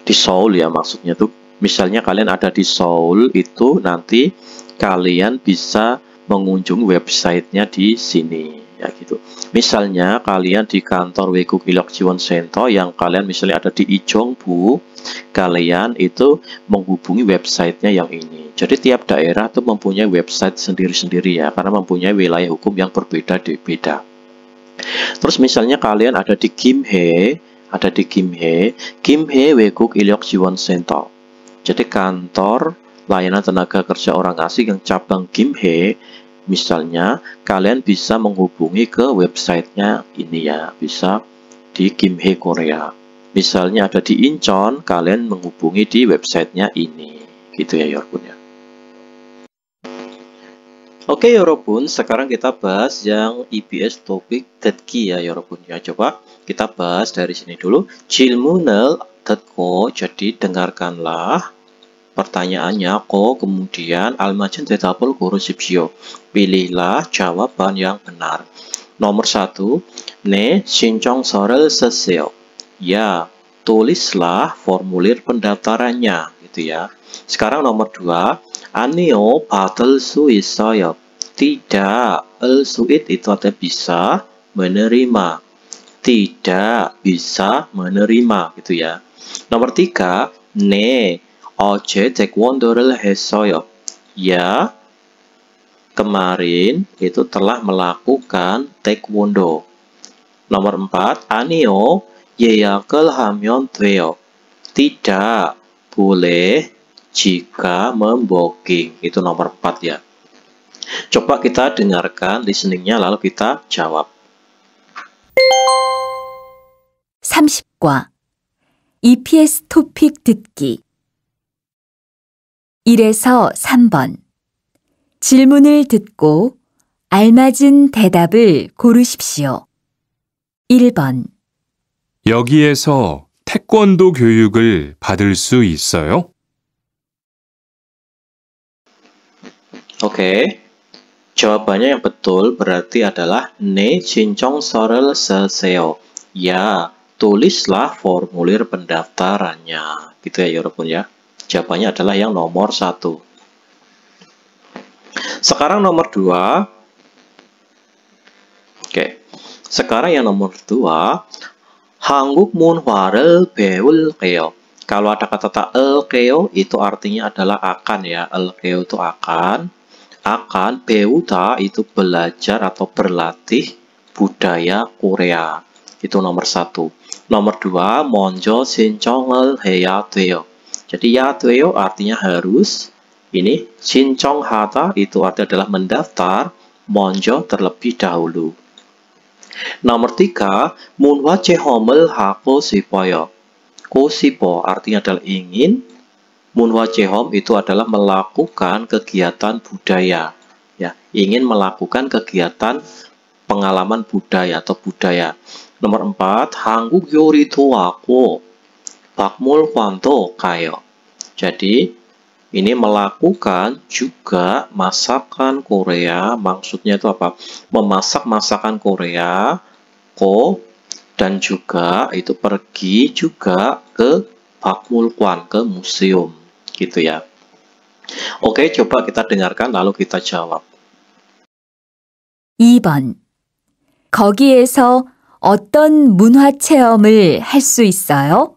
di Seoul ya maksudnya tuh. Misalnya kalian ada di Seoul, itu nanti kalian bisa mengunjungi websitenya di sini ya gitu. Misalnya kalian di kantor 외국 인력 지원 센터 yang kalian misalnya ada di Ijeongbu, kalian itu menghubungi websitenya yang ini. Jadi tiap daerah itu mempunyai website sendiri-sendiri ya, karena mempunyai wilayah hukum yang berbeda-beda. Terus misalnya kalian ada di Gimhae, Gimhae 외국 인력 지원 센터. Jadi kantor layanan tenaga kerja orang asing yang cabang Gimhae, misalnya kalian bisa menghubungi ke websitenya ini ya, bisa di Gimhae Korea. Misalnya ada di Incheon, kalian menghubungi di websitenya ini, gitu ya 여러분 ya. Oke 여러분, sekarang kita bahas yang EBS topik 듣기 ya 여러분 ya. Coba kita bahas dari sini dulu. 질문을 듣고, jadi dengarkanlah pertanyaannya, kemudian almajin 대답을 고르십시오. Pilihlah jawaban yang benar. Nomor 1, 네, 신청서를 쓰세요. Ya, tulislah formulir pendaftarannya, gitu ya. Sekarang nomor 2, 아니요, 받을 수 있어요. Tidak, el-suit itu artinya bisa menerima. Tidak bisa menerima, gitu ya. Nomor 3, 네, 어제 태권도를 했어요. Ya, kemarin itu telah melakukan taekwondo. Nomor 4, 아니요, 예약을 하면 돼요. Tidak boleh jika membooking. Itu nomor 4 ya. Coba kita dengarkan listeningnya lalu kita jawab. 30과 EPS 토픽 듣기 1에서 3번 질문을 듣고 알맞은 대답을 고르십시오. 1번 여기에서 태권도 교육을 받을 수 있어요? Oke, jawabannya yang betul berarti adalah 네, 신청서를 쓰세요. Ya, tulislah formulir pendaftarannya. Gitu ya, 여러분 ya. Jawabannya adalah yang nomor 1. Sekarang nomor 2. Oke. Sekarang yang nomor 2. 한국 문화를 배울게요. Kalau ada kata 을게요 itu artinya adalah akan ya. 을게요 itu akan. Akan. 배우다 itu belajar atau berlatih budaya Korea. Itu nomor 1. Nomor 2. 먼저 신청을 해야 돼요. Jadi ya 돼요 artinya harus. Ini 신청하다 itu artinya adalah mendaftar. 먼저 terlebih dahulu. Nomor 3, 문화 체험을 하고 싶어요. 고시po artinya adalah ingin. 문화 체험 itu adalah melakukan kegiatan budaya. ya, ingin melakukan kegiatan pengalaman budaya atau budaya. Nomor 4, 한국 요리도 하고 박물관도 가요. Jadi ini melakukan juga masakan Korea, maksudnya itu apa? Memasak masakan Korea, dan juga itu pergi juga ke 박물관, ke museum, gitu ya. Oke, coba kita dengarkan lalu kita jawab. 2번. 거기에서 어떤 문화 체험을 할 수 있어요?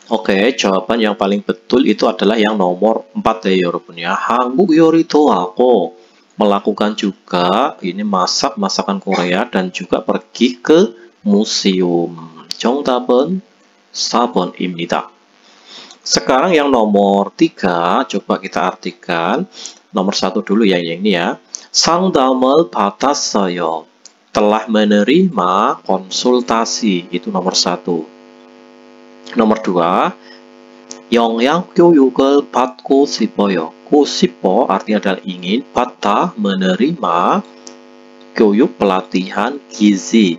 Oke, jawaban yang paling betul itu adalah yang nomor 4 ya, 여러분 ya. 한국 요리도 하고, melakukan juga ini masak masakan Korea dan juga pergi ke museum. 정답은 4번입니다. Sekarang yang nomor 3, coba kita artikan. Nomor 1 dulu ya, yang ini ya. 상담을 받았어요. Telah menerima konsultasi, itu nomor 1. nomor 2, 영양교육을 받고 싶어요. 싶어 artinya adalah ingin, 받다 menerima, 교육 pelatihan gizi.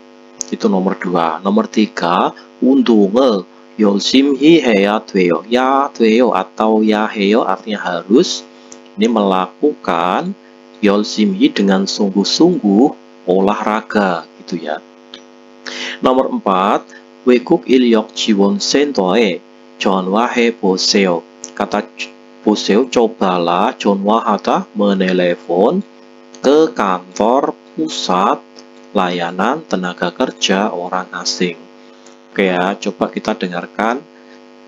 Itu nomor 2. Nomor 3, 운동을 열심히 해야 돼요. ya 돼요 atau ya 해요 artinya harus. Ini melakukan 열심히 dengan sungguh-sungguh olahraga gitu ya. Nomor 4, 외국 인력 지원 센터에 전화해 보세요. Kata 보세요, cobalah, 전화하다, menelepon ke kantor pusat layanan tenaga kerja orang asing. Oke ya, coba kita dengarkan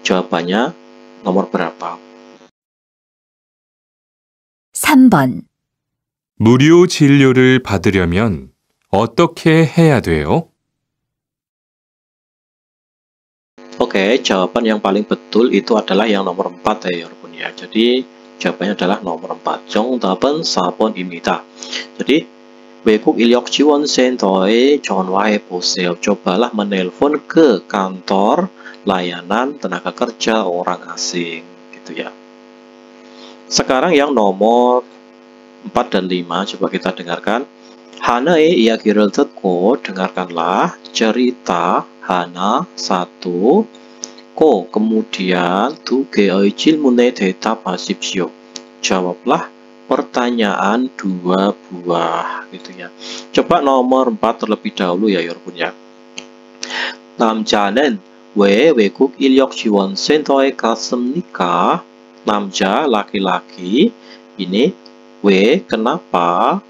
jawabannya nomor berapa. 3번. 무료 진료를 받으려면 어떻게 해야 돼요? Oke, jawaban yang paling betul itu adalah yang nomor 4 ya, 여러분 ya. Jadi jawabannya adalah nomor 4. 정답은 4번입니다. Jadi 외국 인력 지원 센터에 전화해 보세요. Cobalah menelpon ke kantor layanan tenaga kerja orang asing, gitu ya. Sekarang yang nomor 4 dan 5 coba kita dengarkan. 하나의 이야기를 듣고 dengarkanlah cerita 하나 1, kemudian 2 개의 질문에 대답하십시오. Jawablah pertanyaan 2 buah gitu ya. Coba nomor 4 terlebih dahulu ya, 여러분 ya. 남자는 왜 외국 인력 지원 센터에 갔습니까? 남자 laki-laki ini 왜 kenapa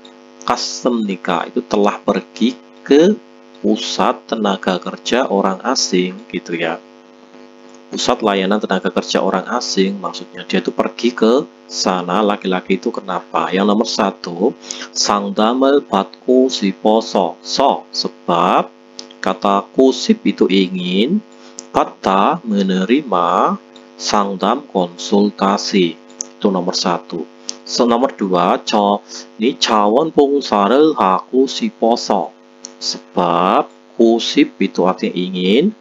갔습니까 itu telah pergi ke pusat tenaga kerja orang asing gitu ya. Pusat layanan tenaga kerja orang asing, maksudnya dia itu pergi ke sana, laki-laki itu kenapa? Yang nomor 1, 상담을 받고 싶어서. Sebab kata kusip itu ingin, 받다 menerima, 상담 konsultasi. Itu nomor 1. nomor 2, ini 자원봉사를 하고 싶어서. Sebab kusip itu artinya ingin,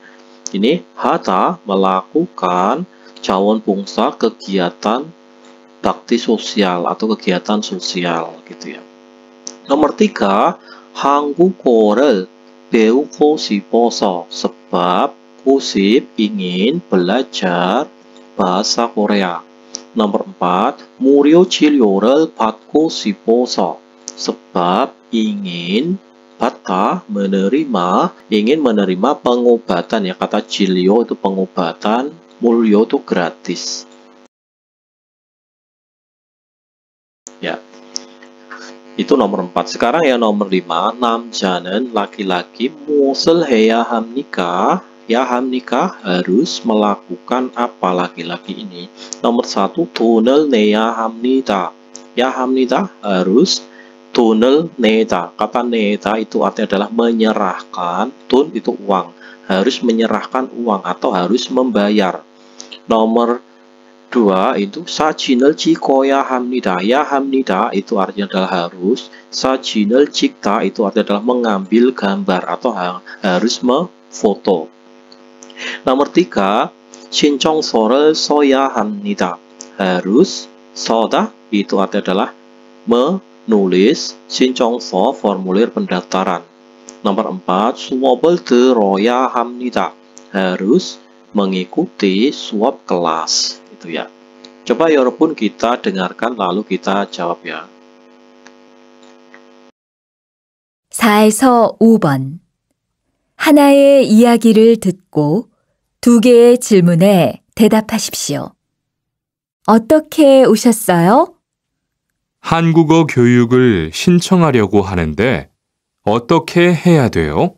ini hada melakukan 자원봉사 kegiatan bakti sosial atau kegiatan sosial gitu ya. Nomor 3, 한국어를 배우고 싶어서. Sebab kusip ingin belajar bahasa Korea. Nomor 4, 무료 진료를 받고 싶어서. Sebab ingin 받다 menerima, ingin menerima pengobatan ya, kata 진료 itu pengobatan, 무료 itu gratis. Ya. Itu nomor 4. Sekarang yang nomor 5, 남자는 laki-laki 무엇을 해야 합니까? Ya 합니까? Harus melakukan apa laki-laki ini? Nomor 1, 돈을 내야 합니다. Ya 합니다, harus. 돈을 내다. Kata 내다 itu artinya adalah menyerahkan. 돈 itu uang. Harus menyerahkan uang atau harus membayar. Nomor 2 itu 사진을 찍어야 합니다. Ya 합니다 itu artinya adalah harus. 사진을 찍다 itu artinya adalah mengambil gambar atau harus memfoto. Nomor 3, 신청서를 써야 합니다. harus, 써다 itu artinya adalah menulis, 신청서 formulir pendaftaran. Nomor 4, 수업을 들어야 합니다. harus mengikuti suap kelas. Itu ya. Coba 여러분 kita dengarkan lalu kita jawab ya. 4에서 5번. 하나의 이야기를 듣고 2개의 질문에 대답하십시오. 어떻게 오셨어요? 한국어 교육을 신청하려고 하는데 어떻게 해야 돼요?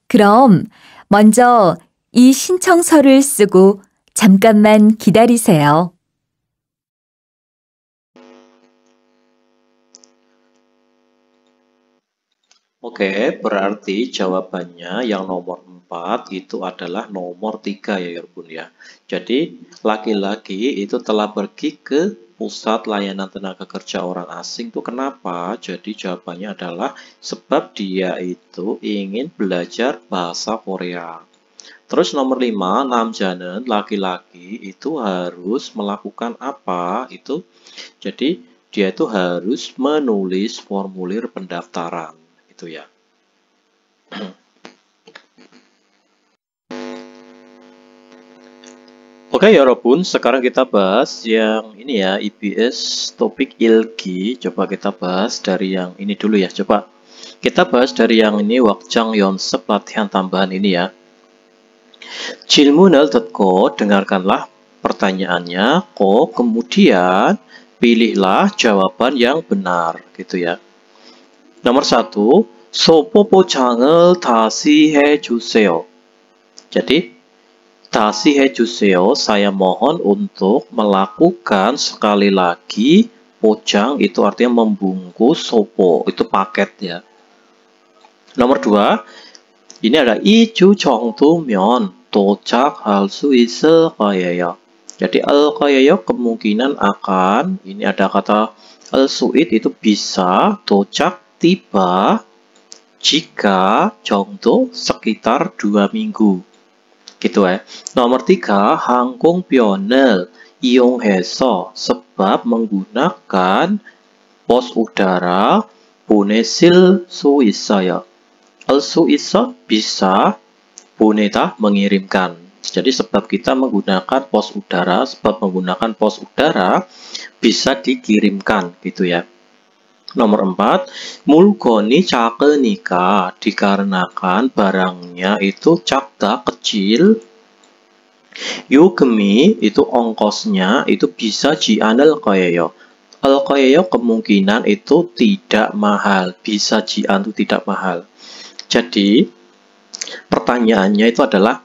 그럼 먼저 이 신청서를 쓰고 잠깐만 기다리세요. Oke, berarti jawabannya yang nomor 4 itu adalah nomor 3 ya Yarbun ya. Jadi laki-laki itu telah pergi ke pusat layanan tenaga kerja orang asing itu kenapa? Jadi jawabannya adalah sebab dia itu ingin belajar bahasa Korea. Terus nomor 5, 남자는 laki-laki itu harus melakukan apa? Itu jadi dia itu harus menulis formulir pendaftaran. Itu ya. Oke, 여러분, sekarang kita bahas yang ini ya, IBS topik ilgi. Coba kita bahas dari yang ini dulu ya. Coba kita bahas dari yang ini, wakjang yonsep latihan tambahan ini ya. 질문을 듣고 dengarkanlah pertanyaannya, kemudian pilihlah jawaban yang benar, gitu ya. Nomor 1, 소포 포장을 다시 해주세요. Jadi, 다시 해주세요, saya mohon untuk melakukan sekali lagi pojang, itu artinya membungkus, sopo, itu paket ya. Nomor 2, ini ada 2주 정도면 도착할 수 있을 거예요. Jadi al 거예요 kemungkinan akan, ini ada kata al suit itu bisa, 도착 tiba, jika 정도 sekitar 2 minggu. Gitu ya. Nomor 3, 항공편을 이용해서 sebab menggunakan pos udara 보내실 수 있어요. 알 수 있어 bisa, 보내다 mengirimkan. Jadi sebab kita menggunakan pos udara, sebab menggunakan pos udara bisa dikirimkan gitu ya. Nomor 4, 물건이 작으니까 dikarenakan barangnya itu 작다 kecil. 요금이 itu ongkosnya itu 비싸지 않을 거예요. al 거예요 kemungkinan itu tidak mahal, 비싸지 않을 itu tidak mahal. Jadi pertanyaannya itu adalah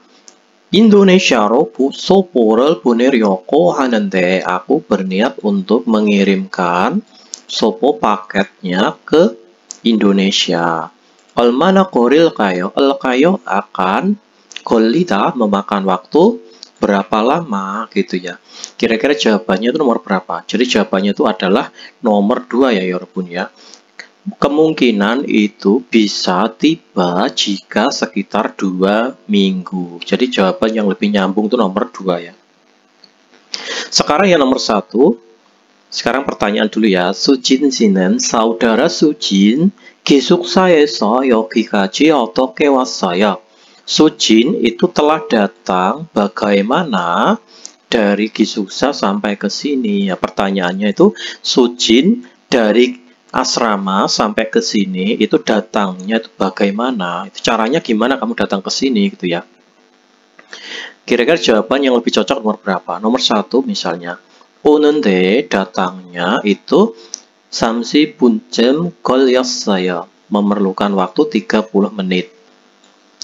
인도네시아로 소포를 보내려고 하는데 aku berniat untuk mengirimkan sopo paketnya ke Indonesia. 얼마나 걸릴까요? Alkayo akan 걸리다 memakan waktu berapa lama gitu ya. Kira-kira jawabannya itu nomor berapa? Jadi jawabannya itu adalah nomor 2 ya Yarbun ya. Kemungkinan itu bisa tiba jika sekitar 2 minggu. Jadi jawaban yang lebih nyambung itu nomor 2 ya. Sekarang yang nomor 1. Sekarang pertanyaan dulu ya. 수진 씨는 사우다라 수진 기숙사에서 여기까지 어떻게 왔어요? 수진 itu telah datang bagaimana dari gi숙사 sampai ke sini. Ya, pertanyaannya itu Sujin dari asrama sampai ke sini itu datangnya itu bagaimana? Itu caranya gimana kamu datang ke sini gitu ya. Kira-kira jawaban yang lebih cocok nomor berapa? Nomor 1 misalnya. 오는데 datangnya itu 30분쯤 걸렸어요. Memerlukan waktu 30 menit.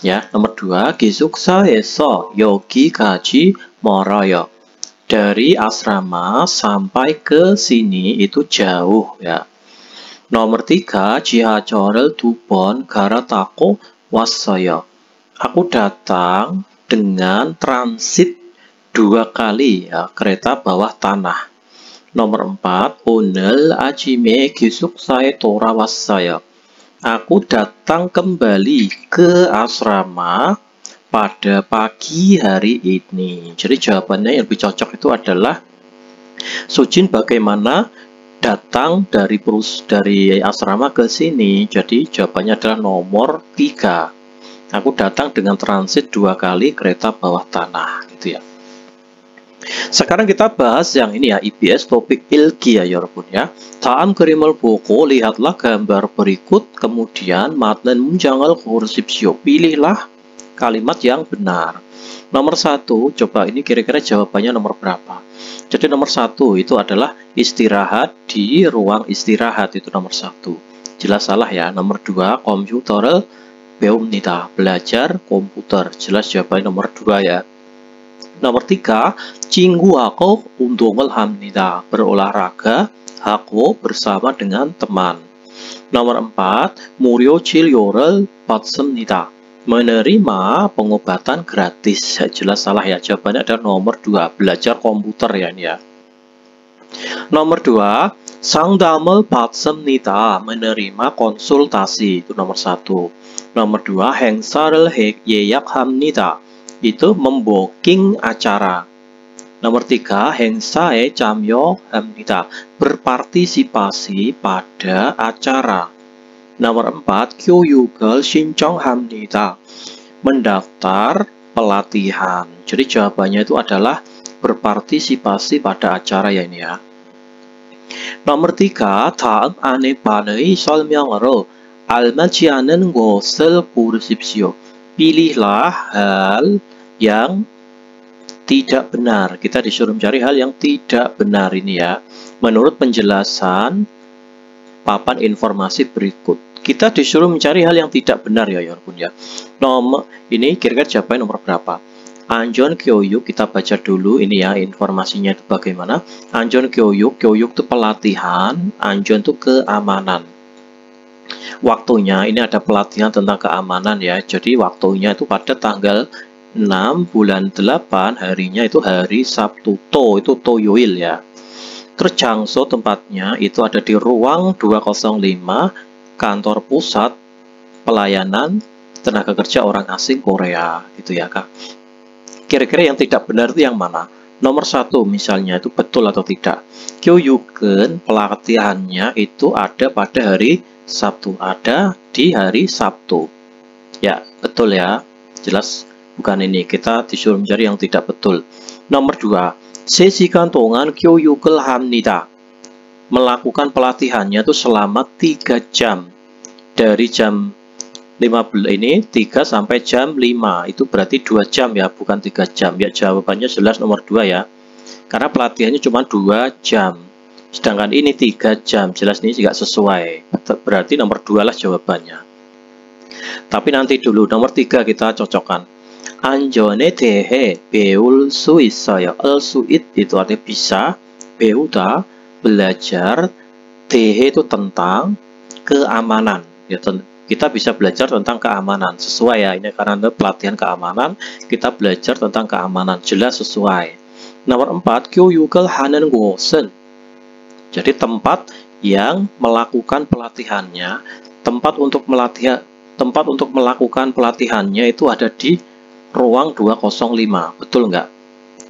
Ya, nomor 2, 기숙사에서 여기까지 멀어요. Dari asrama sampai ke sini itu jauh ya. Nomor 3, 지하철을 2번 갈아타고 왔어요. Aku datang dengan transit 2 kali ya, kereta bawah tanah. Nomor 4, 오늘 아침에 기숙사에 돌아왔어요. Aku datang kembali ke asrama pada pagi hari ini. Jadi jawabannya yang lebih cocok itu adalah Sujin bagaimana datang dari asrama ke sini. Jadi jawabannya adalah nomor 3. Aku datang dengan transit 2 kali kereta bawah tanah, gitu ya. Sekarang kita bahas yang ini ya, IBS topik ilki ya Yorobun ya. Ta'am kerimal buku, lihatlah gambar berikut, kemudian matnen munjangal kursipsio. Pilihlah kalimat yang benar. Nomor 1, coba ini kira-kira jawabannya nomor berapa? Jadi nomor 1 itu adalah istirahat di ruang istirahat, itu nomor 1. Jelas salah ya. Nomor 2, komputer beumnita, belajar komputer. Jelas jawabannya nomor 2 ya. Nomor 3, cinggu aku untungal hamnida, berolahraga aku bersama dengan teman. Nomor 4, murio cilyorel patsemnida, menerima pengobatan gratis. Jelas salah ya, jawabannya adalah nomor 2, belajar komputer ya ini ya. Nomor 2, sangdamel patsemnida, menerima konsultasi, itu nomor 1. Nomor 2, hengsarel yeyak hamnida, itu membooking acara. Nomor 3, hengsae camyo hamnida, berpartisipasi pada acara. Nomor 4, 교육을 신청합니다, mendaftar pelatihan. Jadi jawabannya itu adalah berpartisipasi pada acara ya ini ya. Nomor 3, 다음 안에 반의 설명으로 알맞지 않은 것을 고르십시오. Pilihlah hal yang tidak benar. Kita disuruh mencari hal yang tidak benar ini ya. Menurut penjelasan papan informasi berikut. Kita disuruh mencari hal yang tidak benar ya Yorobun ya. Nomor ini kira-kira jawabannya nomor berapa? Anjon Kyoyuk, kita baca dulu ini ya informasinya itu bagaimana. Anjon Kyoyuk, Kyoyuk itu pelatihan, Anjon itu keamanan. Waktunya ini ada pelatihan tentang keamanan ya. Jadi waktunya itu pada tanggal 6 bulan 8, harinya itu hari Sabtu. Itu Toyoil ya. Terus Jangso tempatnya itu ada di ruang 205 kantor pusat pelayanan tenaga kerja orang asing Korea gitu ya Kak. Kira-kira yang tidak benar itu yang mana? Nomor 1 misalnya itu betul atau tidak. Kyoyuken pelatihannya itu ada pada hari Sabtu, ada di hari Sabtu. Ya, betul ya. Jelas bukan ini. Kita disuruh mencari yang tidak betul. Nomor 2, 세시간 동안 교육을 합니다. Melakukan pelatihannya itu selama 3 jam. Dari jam 15 ini 3 sampai jam 5. Itu berarti 2 jam ya, bukan 3 jam. Ya, jawabannya jelas nomor 2 ya. Karena pelatihannya cuma 2 jam. Sedangkan ini 3 jam, jelas ini juga sesuai. Berarti nomor 2 lah jawabannya. Tapi nanti dulu, nomor 3 kita cocokkan. Anjone dehe beul su isaya. El suit itu artinya bisa, beuda belajar, dehe itu tentang keamanan. Ya, kita bisa belajar tentang keamanan. Sesuai ya, ini karena ada pelatihan keamanan, kita belajar tentang keamanan. Jelas sesuai. Nomor 4, 교육을 하는 곳은. Jadi tempat yang melakukan pelatihannya, tempat untuk melakukan pelatihannya itu ada di ruang 205. Betul nggak?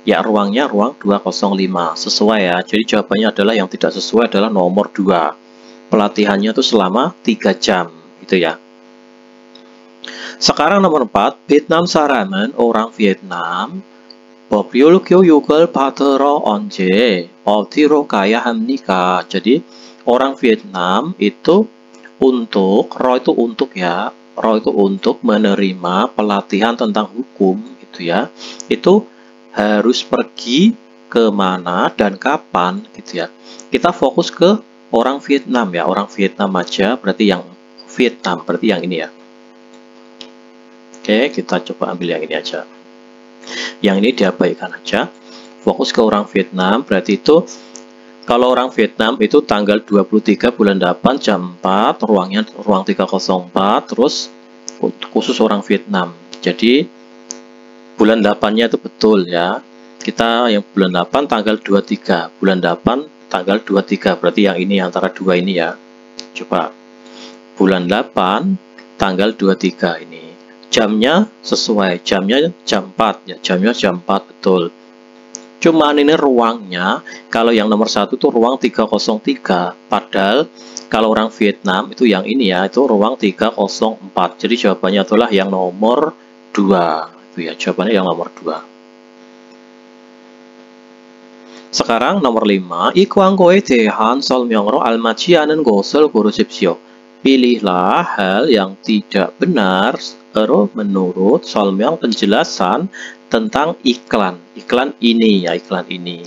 Ya, ruangnya ruang 205. Sesuai ya. Jadi jawabannya adalah yang tidak sesuai adalah nomor 2. Pelatihannya itu selama 3 jam. Gitu ya. Sekarang nomor 4, Vietnam 사람은 orang Vietnam 법률 교육을 받으러 언제 어디로 가야 합니까? Jadi orang Vietnam itu untuk, ro itu untuk ya, ro itu untuk menerima pelatihan tentang hukum gitu ya. Itu harus pergi kemana dan kapan gitu ya. Kita fokus ke orang Vietnam ya, orang Vietnam aja, berarti yang Vietnam, berarti yang ini ya. Oke, kita coba ambil yang ini aja. Yang ini diabaikan aja. Fokus ke orang Vietnam, berarti itu kalau orang Vietnam itu tanggal 23 bulan 8 jam 4, ruangnya ruang 304, terus khusus orang Vietnam. Jadi bulan 8-nya itu betul ya. Kita yang bulan 8 tanggal 23, bulan 8 tanggal 23, berarti yang ini antara dua ini ya. Coba bulan 8 tanggal 23 ini. jamnya sesuai, jamnya jam 4 ya, jamnya jam 4 betul. Cuman ini ruangnya, kalau yang nomor 1 itu ruang 303, padahal kalau orang Vietnam itu yang ini ya, itu ruang 304. Jadi jawabannya adalah yang nomor 2. Itu ya, jawabannya yang nomor 2. Sekarang nomor 5, 이 광고에 대한 설명으로 알맞지 않은 것을 고르십시오. Pilihlah hal yang tidak benar menurut 설명 penjelasan tentang iklan. Iklan ini ya, iklan ini.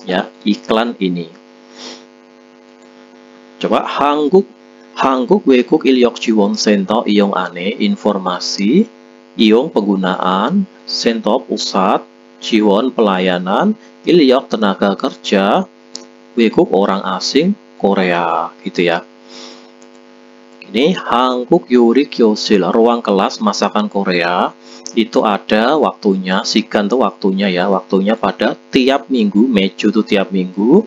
Ya, iklan ini. Coba Hangguk Wekuk Ilyok Jiwon Sento Iyong Ane informasi, Iyong penggunaan, Sento pusat, Jiwon pelayanan, Ilyok tenaga kerja, Wekuk orang asing, Korea gitu ya. Ini Hangguk Yuri Kyosil, ruang kelas masakan Korea. Itu ada waktunya, sigan tuh waktunya ya, waktunya pada tiap minggu, meju tuh tiap minggu,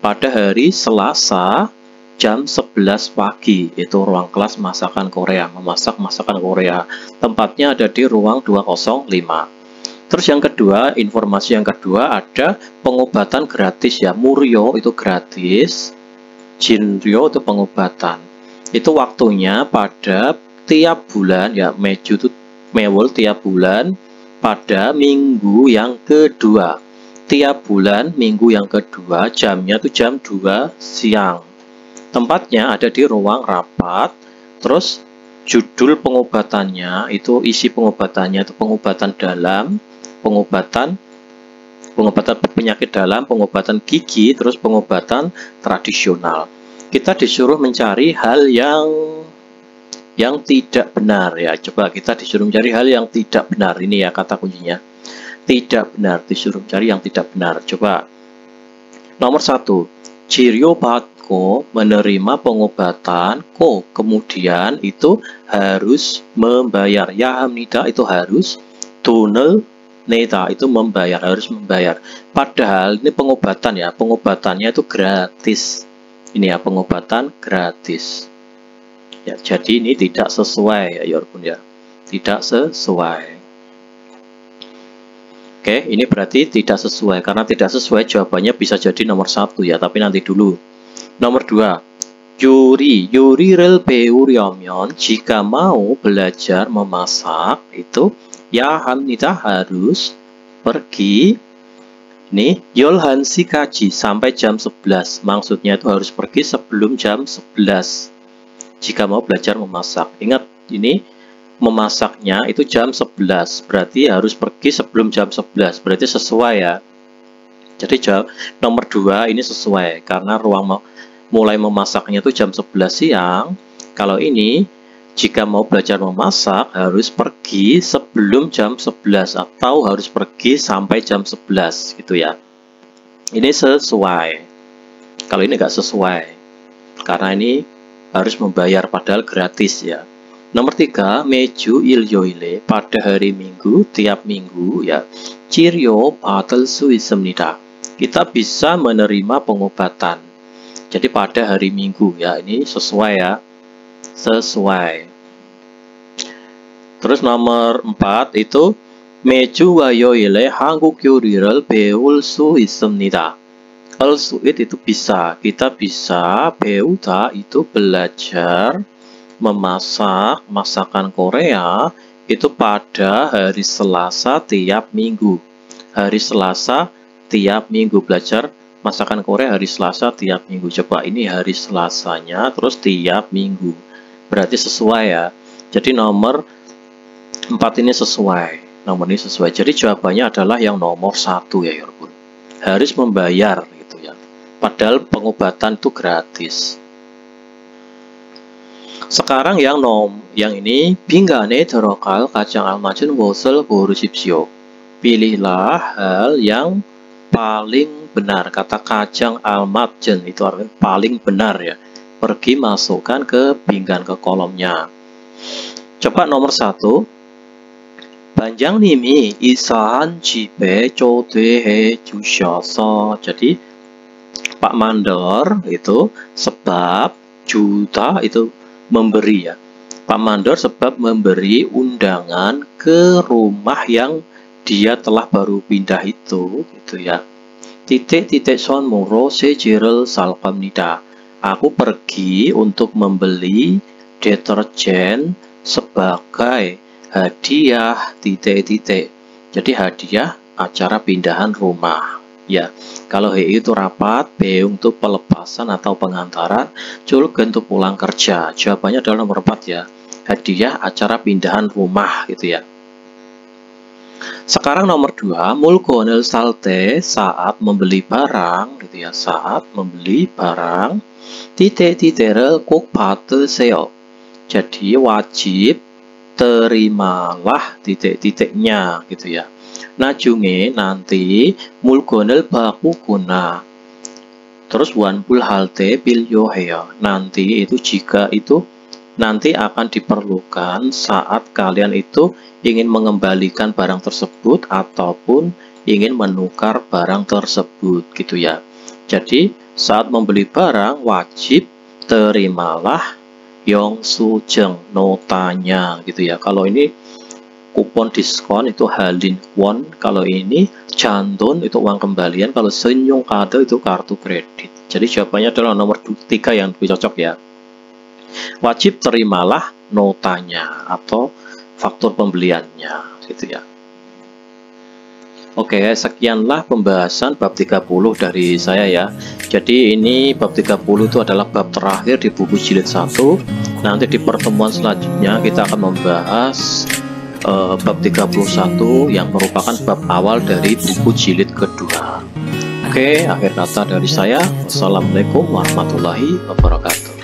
pada hari Selasa jam 11 pagi, itu ruang kelas masakan Korea, memasak masakan Korea. Tempatnya ada di ruang 205. Terus yang kedua, informasi yang kedua ada pengobatan gratis ya, Muryo itu gratis, Jinryo itu pengobatan. Itu waktunya pada tiap bulan ya, meju itu mewol tiap bulan pada minggu yang kedua. Tiap bulan minggu yang kedua, jamnya itu jam 2 siang. Tempatnya ada di ruang rapat. Terus judul pengobatannya itu, isi pengobatannya itu pengobatan dalam, pengobatan penyakit dalam, pengobatan gigi, terus pengobatan tradisional. Kita disuruh mencari hal yang tidak benar ya. Coba kita disuruh mencari hal yang tidak benar. Ini ya kata kuncinya. Tidak benar, disuruh mencari yang tidak benar. Coba. Nomor 1. Jiryo Patko menerima pengobatan. Ko kemudian itu harus membayar. Ya hamnida itu harus. Tunel neta itu membayar, harus membayar. Padahal ini pengobatan ya. Pengobatannya itu gratis. Ini ya, pengobatan gratis. Ya, jadi ini tidak sesuai ya, Yorpun ya. Tidak sesuai. Oke, ini berarti tidak sesuai. Karena tidak sesuai, jawabannya bisa jadi nomor 1 ya, tapi nanti dulu. Nomor 2. Yuri를 배우려면 jika mau belajar memasak itu ya hamnida harus pergi. Ini Yolhansi kaji sampai jam 11. Maksudnya itu harus pergi sebelum jam 11. Jika mau belajar memasak. Ingat, ini memasaknya itu jam 11. Berarti harus pergi sebelum jam 11. Berarti sesuai ya. Jadi nomor 2 ini sesuai. Karena ruang mulai memasaknya itu jam 11 siang. Kalau ini jika mau belajar memasak harus pergi sebelum jam 11 atau harus pergi sampai jam 11 gitu ya. Ini sesuai. Kalau ini nggak sesuai karena ini harus membayar padahal gratis ya. Nomor 3, meju ilyoile pada hari Minggu, tiap minggu ya. Jiryo 받을 수 있습니다. Kita bisa menerima pengobatan. Jadi pada hari Minggu ya, ini sesuai ya. Sesuai. Terus nomor 4 itu meju wayoile 한국 요리를 배울 수 있습니다. Al-su'id itu bisa, kita bisa 배우다 itu belajar memasak masakan Korea itu pada hari Selasa tiap minggu. Hari Selasa tiap minggu belajar masakan Korea hari Selasa tiap minggu. Coba ini hari Selasanya terus tiap minggu. Berarti sesuai ya. Jadi nomor 4 ini sesuai. Nomor ini sesuai. Jadi jawabannya adalah yang nomor 1 ya Yorpun. Harus membayar gitu ya. Padahal pengobatan itu gratis. Sekarang yang ini 빙간에 들어갈 가장 알맞은 것을 고르십시오. Pilihlah hal yang paling benar. Kata kacang almatjen itu artinya paling benar ya. Pergi masukkan ke pinggan, ke kolomnya. Coba nomor 1. 반장님이 이사한 집에 초대해 주셔서. Jadi Pak Mandor itu sebab juta itu memberi ya. Pak Mandor sebab memberi undangan ke rumah yang dia telah baru pindah itu, gitu ya. Titik-titik son moro sejerel salkamnida. Aku pergi untuk membeli deterjen sebagai hadiah titik-titik. Jadi hadiah acara pindahan rumah. Ya, kalau HI itu rapat, B untuk pelepasan atau pengantaran, Cul untuk pulang kerja. Jawabannya adalah nomor 4 ya. Hadiah acara pindahan rumah gitu ya. Sekarang nomor 2, mulkonel salte saat membeli barang gitu ya. Saat membeli barang titik-titik kok pate seo. Jadi wajib terimalah titik-titiknya gitu ya. Najunge nanti mulkonel baku guna. Terus wanpul halte bil yoheo. Nanti itu jika itu nanti akan diperlukan saat kalian itu ingin mengembalikan barang tersebut ataupun ingin menukar barang tersebut gitu ya. Jadi saat membeli barang wajib terimalah Yong Sujeng notanya gitu ya. Kalau ini kupon diskon itu Halin Won, kalau ini Jandon itu uang kembalian, kalau Senyum Kado itu kartu kredit. Jadi jawabannya adalah nomor 3 yang lebih cocok ya. Wajib terimalah notanya atau faktur pembeliannya gitu ya. Oke, sekianlah pembahasan bab 30 dari saya ya. Jadi ini bab 30 itu adalah bab terakhir di buku jilid 1. Nanti di pertemuan selanjutnya kita akan membahas bab 31 yang merupakan bab awal dari buku jilid kedua. Oke, akhir kata dari saya. Wassalamualaikum warahmatullahi wabarakatuh.